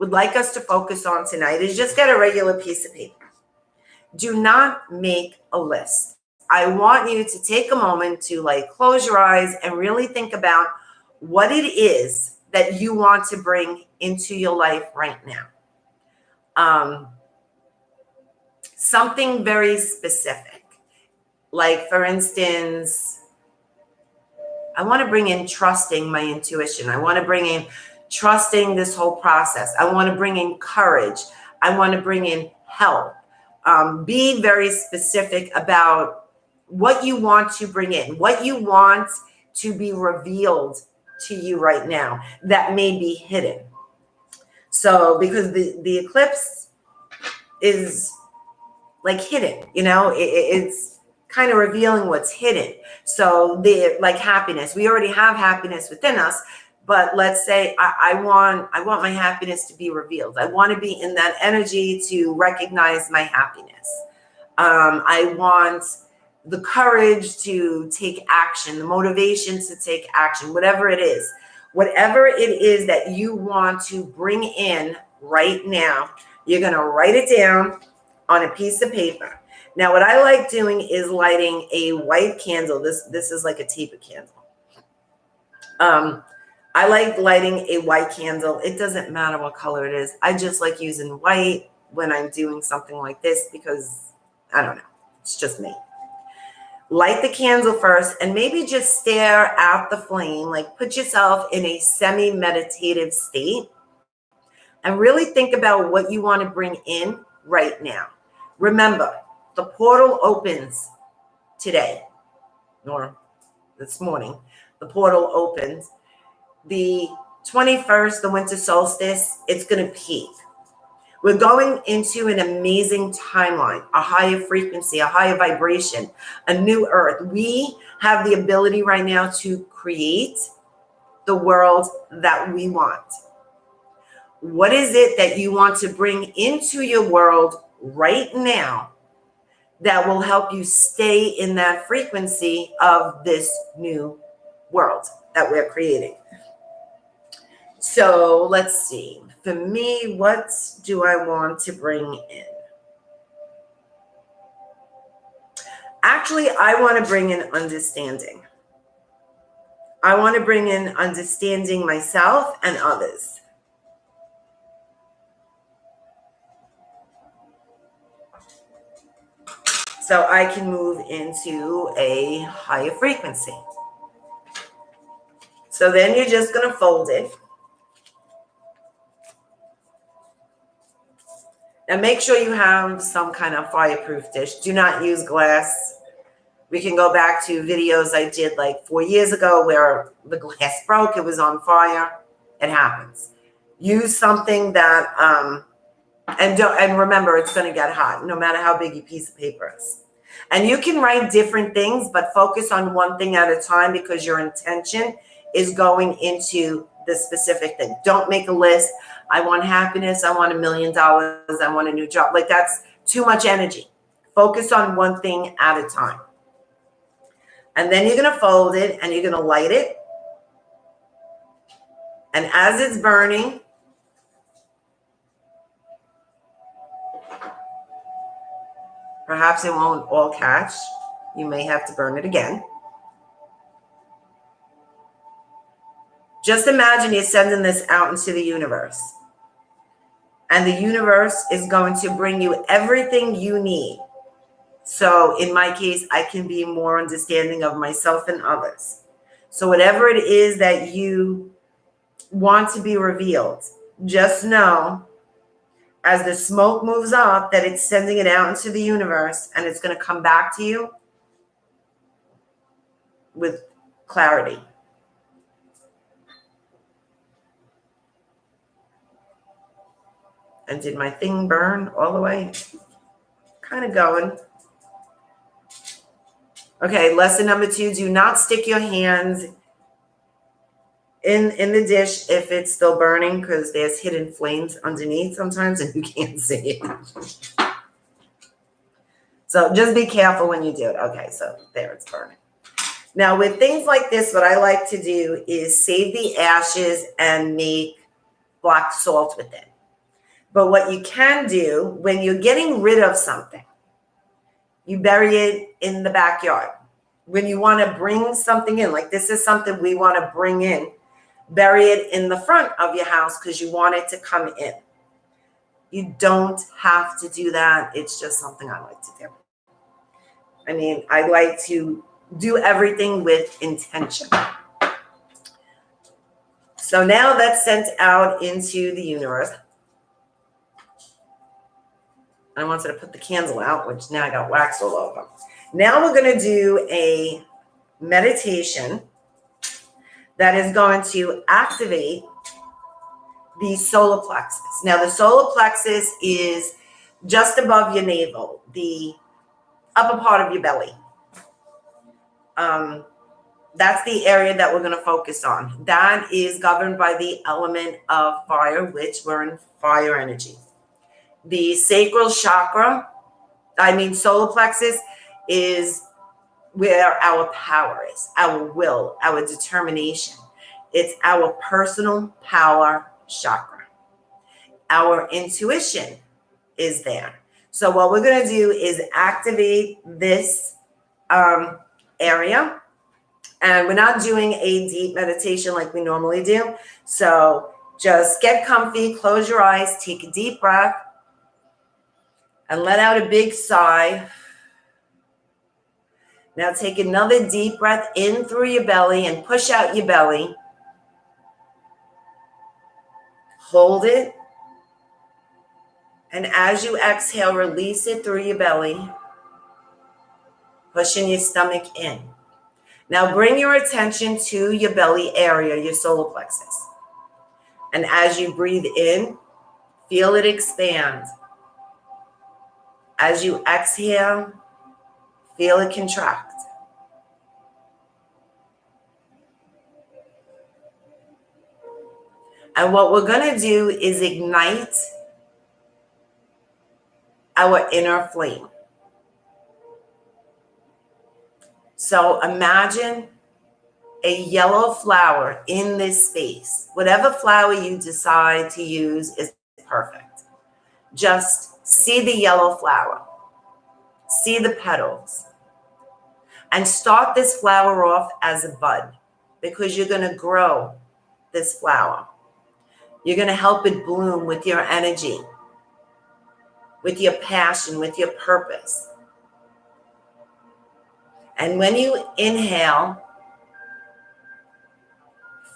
would like us to focus on tonight is just get a regular piece of paper. Do not make a list. I want you to take a moment to like close your eyes and really think about what it is that you want to bring into your life right now. Something very specific. Like, for instance, I want to bring in trusting my intuition. I want to bring in trusting this whole process. I want to bring in courage. I want to bring in help. Be very specific about what you want to bring in, what you want to be revealed to you right now that may be hidden. So, because the eclipse is like hidden, it's kind of revealing what's hidden. So like happiness, we already have happiness within us, but let's say I want my happiness to be revealed. I want to be in that energy to recognize my happiness. I want the courage to take action, the motivation to take action, whatever it is that you want to bring in right now, you're going to write it down on a piece of paper. Now, what I like doing is lighting a white candle. This is like a taper candle. I like lighting a white candle. It doesn't matter what color it is. I just like using white when I'm doing something like this because, I don't know, it's just me. Light the candle first and maybe just stare at the flame, like put yourself in a semi-meditative state and really think about what you want to bring in right now. Remember, the portal opens today or this morning. The portal opens. The 21st, the winter solstice, it's going to peak. We're going into an amazing timeline, a higher frequency, a higher vibration, a new earth. We have the ability right now to create the world that we want. What is it that you want to bring into your world right now that will help you stay in that frequency of this new world that we're creating? So let's see. For me, what do I want to bring in? Actually, I want to bring in understanding. I want to bring in understanding myself and others. So I can move into a higher frequency. So then you're just going to fold it. And make sure you have some kind of fireproof dish. Do not use glass. We can go back to videos I did like 4 years ago where the glass broke. It was on fire. It happens. Use something that, and remember, it's going to get hot no matter how big your piece of paper is. And you can write different things, but focus on one thing at a time because your intention is going into the specific thing. Don't make a list. I want happiness. I want $1 million. I want a new job. Like, that's too much energy. Focus on one thing at a time. And then you're going to fold it and you're going to light it. And as it's burning, perhaps it won't all catch. You may have to burn it again. Just imagine you're sending this out into the universe. And the universe is going to bring you everything you need. So in my case, I can be more understanding of myself and others. So whatever it is that you want to be revealed, just know as the smoke moves up that it's sending it out into the universe and it's going to come back to you with clarity. And did my thing burn all the way? Kind of going. Okay, lesson number 2, do not stick your hands in the dish if it's still burning because there's hidden flames underneath sometimes and you can't see it. So just be careful when you do it. Okay, so there, it's burning. Now with things like this, what I like to do is save the ashes and make black salt with it. But what you can do when you're getting rid of something, You bury it in the backyard. When you want to bring something in, like this is something we want to bring in, bury it in the front of your house because you want it to come in. You don't have to do that. It's just something I like to do. I mean, I like to do everything with intention. So now that's sent out into the universe. I wanted to put the candle out, which now I got wax all over. Now we're going to do a meditation that is going to activate the solar plexus. Now, the solar plexus is just above your navel, the upper part of your belly. That's the area that we're going to focus on. That is governed by the element of fire, which we're in fire energy. The sacral chakra, solar plexus, is where our power is, our will, our determination. It's our personal power chakra. Our intuition is there. So what we're going to do is activate this area. And we're not doing a deep meditation like we normally do. So just get comfy, close your eyes, take a deep breath, and let out a big sigh. Now take another deep breath in through your belly and push out your belly. Hold it. And as you exhale, release it through your belly, pushing your stomach in. Now bring your attention to your belly area, your solar plexus. And as you breathe in, feel it expand. As you exhale, feel it contract. And what we're going to do is ignite our inner flame. So imagine a yellow flower in this space. Whatever flower you decide to use is perfect. Just see the yellow flower. See the petals. And start this flower off as a bud because you're going to grow this flower. You're going to help it bloom with your energy, with your passion, with your purpose. And when you inhale,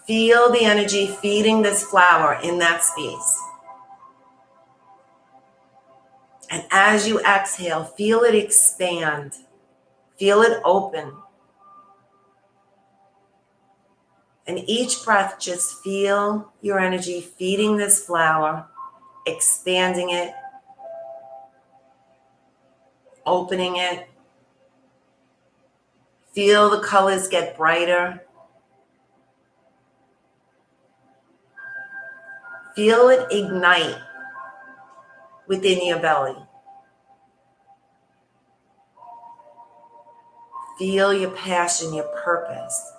feel the energy feeding this flower in that space. And as you exhale, feel it expand. Feel it open. And each breath, just feel your energy feeding this flower, expanding it, opening it. Feel the colors get brighter. Feel it ignite within your belly. Feel your passion, your purpose.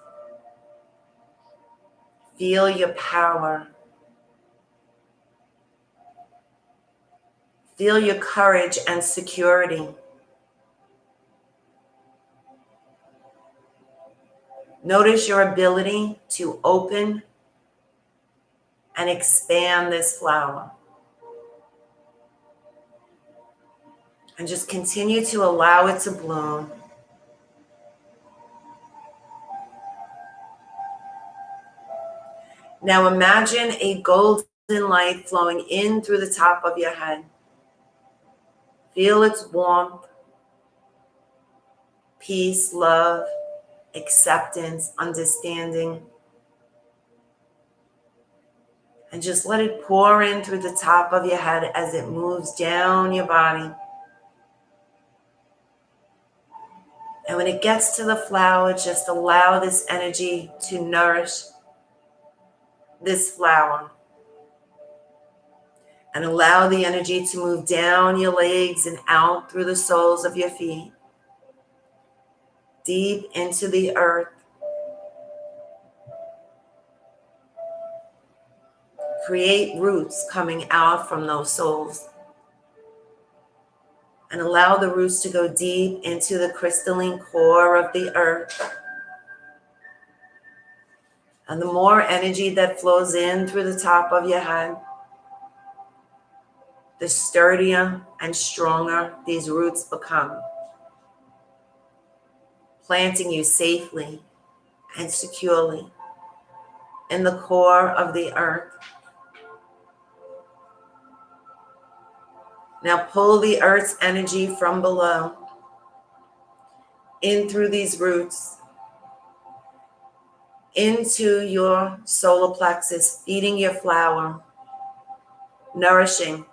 Feel your power. Feel your courage and security. Notice your ability to open and expand this flower. And just continue to allow it to bloom. Now imagine a golden light flowing in through the top of your head. Feel its warmth, peace, love, acceptance, understanding. And just let it pour in through the top of your head as it moves down your body. And when it gets to the flower, just allow this energy to nourish this flower. And allow the energy to move down your legs and out through the soles of your feet. Deep into the earth. Create roots coming out from those soles. And allow the roots to go deep into the crystalline core of the earth. And the more energy that flows in through the top of your head, the sturdier and stronger these roots become, planting you safely and securely in the core of the earth. Now pull the earth's energy from below in through these roots into your solar plexus, feeding your flower, nourishing,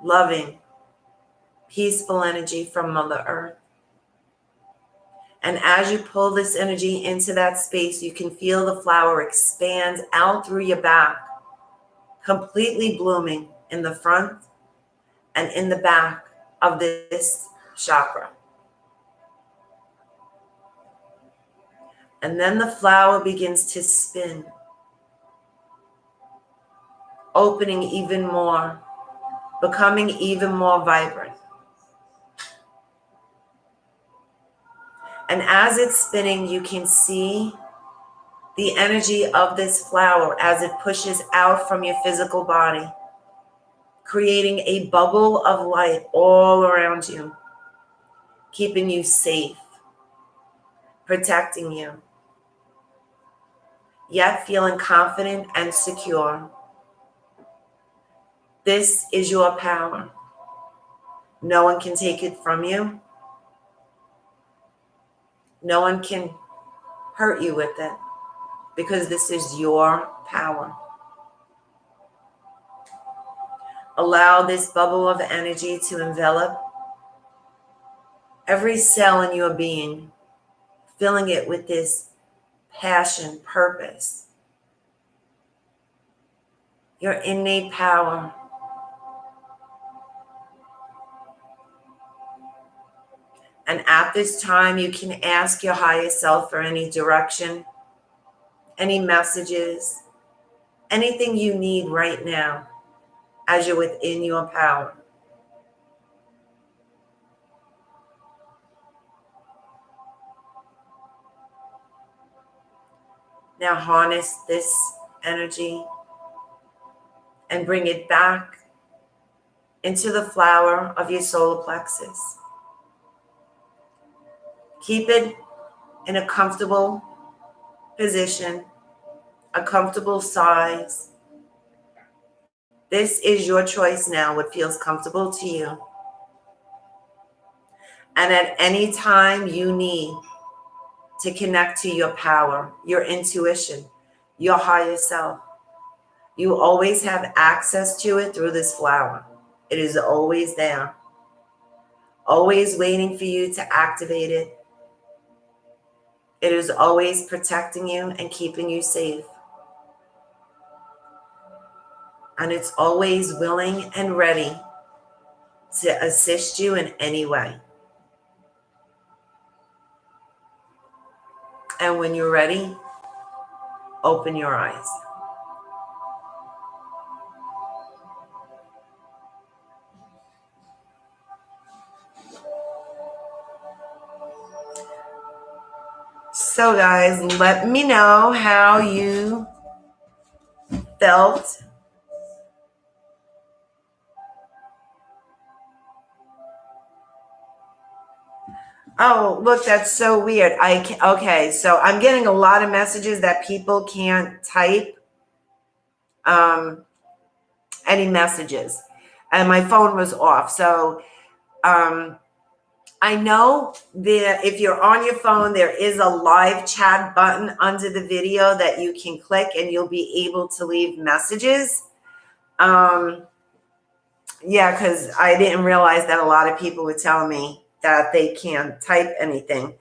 loving, peaceful energy from Mother Earth. And as you pull this energy into that space, you can feel the flower expand out through your back, completely blooming in the front and in the back of this chakra. And then the flower begins to spin, opening even more, becoming even more vibrant. And as it's spinning, you can see the energy of this flower as it pushes out from your physical body, creating a bubble of light all around you, keeping you safe, protecting you, yet feeling confident and secure. This is your power. No one can take it from you. No one can hurt you with it because this is your power. Allow this bubble of energy to envelop every cell in your being, filling it with this passion, purpose, your innate power. And at this time, you can ask your higher self for any direction, any messages, anything you need right now as you're within your power. Now harness this energy and bring it back into the flower of your solar plexus. Keep it in a comfortable position, a comfortable size. This is your choice now, what feels comfortable to you. And at any time you need to connect to your power, your intuition, your higher self, you always have access to it through this flower. It is always there, always waiting for you to activate it. It is always protecting you and keeping you safe. And it's always willing and ready to assist you in any way. And when you're ready, open your eyes. So guys, let me know how you felt. Oh, look, that's so weird. Okay, so I'm getting a lot of messages that people can't type any messages, and my phone was off. So I know that if you're on your phone, there is a live chat button under the video that you can click and you'll be able to leave messages. Yeah, because I didn't realize that a lot of people were telling me that they can't type anything.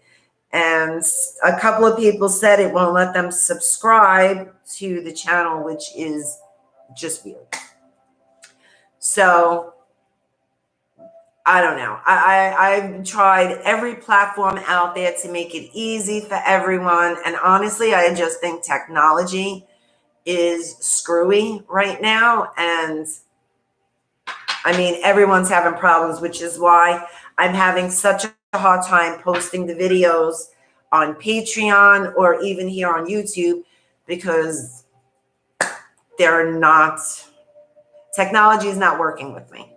And a couple of people said it won't let them subscribe to the channel, which is just weird. So I don't know. I've tried every platform out there to make it easy for everyone. And honestly, I just think technology is screwy right now. And I mean, everyone's having problems, which is why I'm having such a hard time posting the videos on Patreon or even here on YouTube, because technology is not working with me.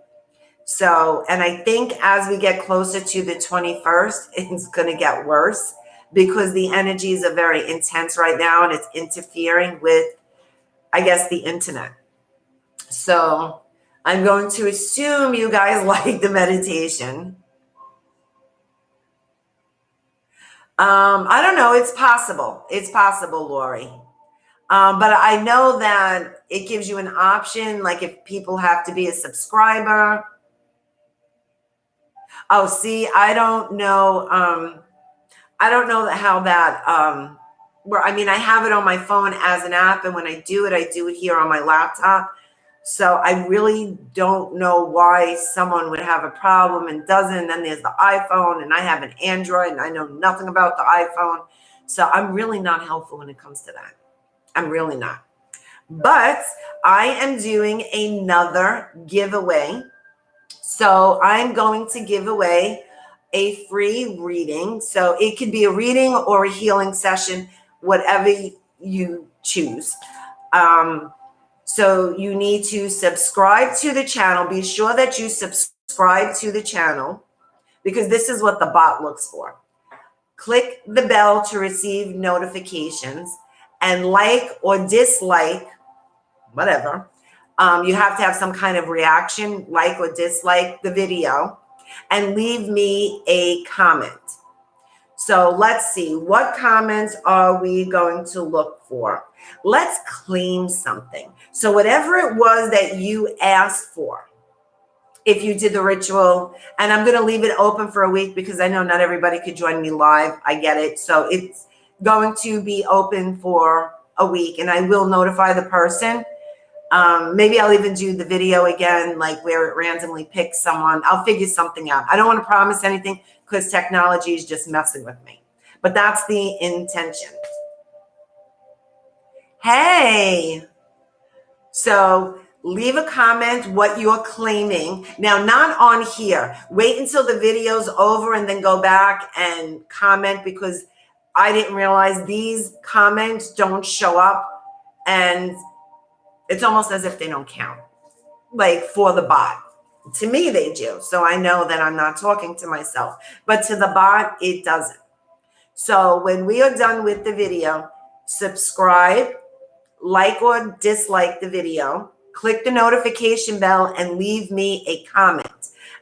So, and I think as we get closer to the 21st, it's going to get worse, because the energies are very intense right now and it's interfering with, I guess, the internet. So I'm going to assume you guys like the meditation. I don't know. It's possible. It's possible, Lori. But I know that it gives you an option, like if people have to be a subscriber. Oh, see, I don't know. I don't know how that, where, I mean, I have it on my phone as an app, and when I do it here on my laptop. So I really don't know why someone would have a problem and doesn't. Then there's the iPhone, and I have an Android, and I know nothing about the iPhone. So I'm really not helpful when it comes to that. I'm really not. But I am doing another giveaway. So I'm going to give away a free reading. So it could be a reading or a healing session, whatever you choose. So you need to subscribe to the channel. Be sure that you subscribe to the channel, because this is what the bot looks for. Click the bell to receive notifications, and like or dislike, whatever. You have to have some kind of reaction, like or dislike the video, and leave me a comment. So let's see, what comments are we going to look for? Let's claim something. So whatever it was that you asked for, if you did the ritual, and I'm going to leave it open for a week because I know not everybody could join me live. I get it. So it's going to be open for a week, and I will notify the person. Maybe I'll even do the video again, like where it randomly picks someone. I'll figure something out. I don't want to promise anything because technology is just messing with me. But that's the intention. Hey. So leave a comment what you're claiming. Now, not on here. Wait until the video's over and then go back and comment, because I didn't realize these comments don't show up, and it's almost as if they don't count, like for the bot. To me, they do. So I know that I'm not talking to myself, but to the bot, it doesn't. So when we are done with the video, subscribe, like or dislike the video, click the notification bell, and leave me a comment.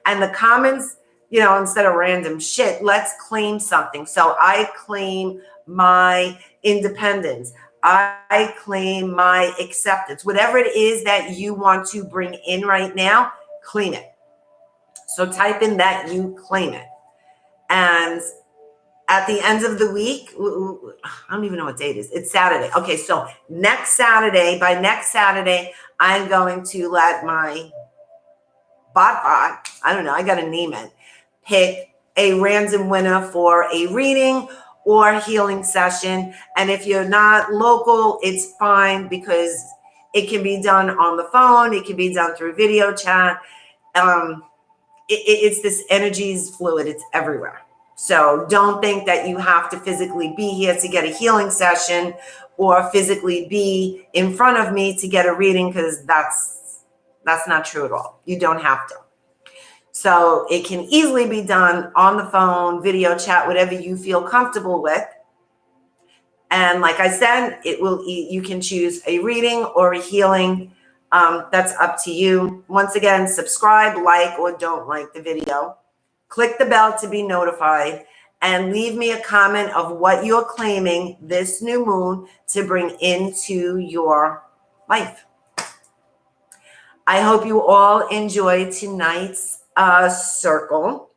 And the comments, instead of random shit, let's claim something. So I claim my independence. I claim my acceptance. Whatever it is that you want to bring in right now, claim it. So type in that you claim it. And at the end of the week, I don't even know what date it is. It's Saturday. Okay, so by next Saturday, I'm going to let my bot, I don't know, I got to name it, pick a random winner for a reading or healing session. And if you're not local, it's fine, because it can be done on the phone. It can be done through video chat. It's this energy is fluid. It's everywhere. So don't think that you have to physically be here to get a healing session or physically be in front of me to get a reading, because that's not true at all. You don't have to. So it can easily be done on the phone, video chat, whatever you feel comfortable with. And like I said, you can choose a reading or a healing. That's up to you. Once again, subscribe, like, or don't like the video. Click the bell to be notified, and leave me a comment of what you're claiming this new moon to bring into your life. I hope you all enjoyed tonight's circle.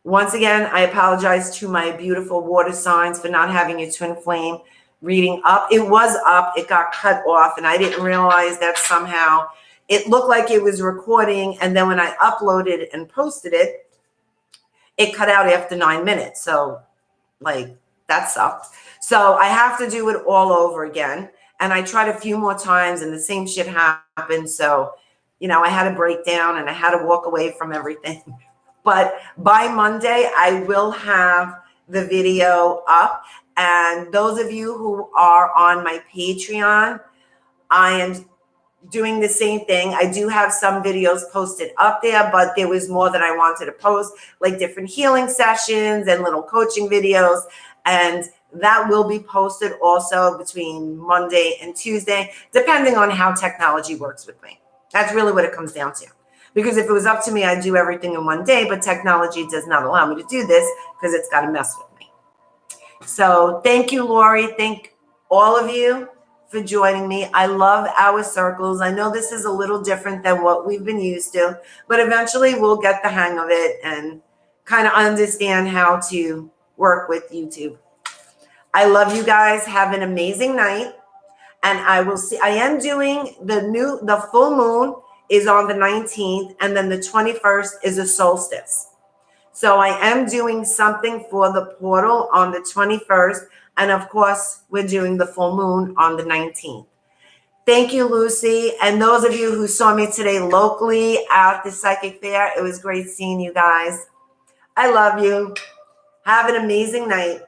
Once again, I apologize to my beautiful water signs for not having your twin flame reading up. It was up. It got cut off, and I didn't realize that somehow it looked like it was recording, and then when I uploaded and posted it, it cut out after 9 minutes. So that sucked. So I have to do it all over again. And I tried a few more times and the same shit happened. So, I had a breakdown and I had to walk away from everything. But by Monday, I will have the video up. And those of you who are on my Patreon, I am doing the same thing. I do have some videos posted up there, but there was more that I wanted to post, like different healing sessions and little coaching videos. And that will be posted also between Monday and Tuesday, depending on how technology works with me. That's really what it comes down to. Because if it was up to me, I'd do everything in one day, but technology does not allow me to do this because it's got to mess with me. So thank you, Lori. Thank all of you for joining me. I love our circles. I know this is a little different than what we've been used to, but eventually we'll get the hang of it and kind of understand how to work with YouTube. I love you guys. Have an amazing night. And I will see, I am doing the full moon is on the 19th, and then the 21st is a solstice. So I am doing something for the portal on the 21st. And of course, we're doing the full moon on the 19th. Thank you, Lucy. And those of you who saw me today locally at the Psychic Fair, it was great seeing you guys. I love you. Have an amazing night.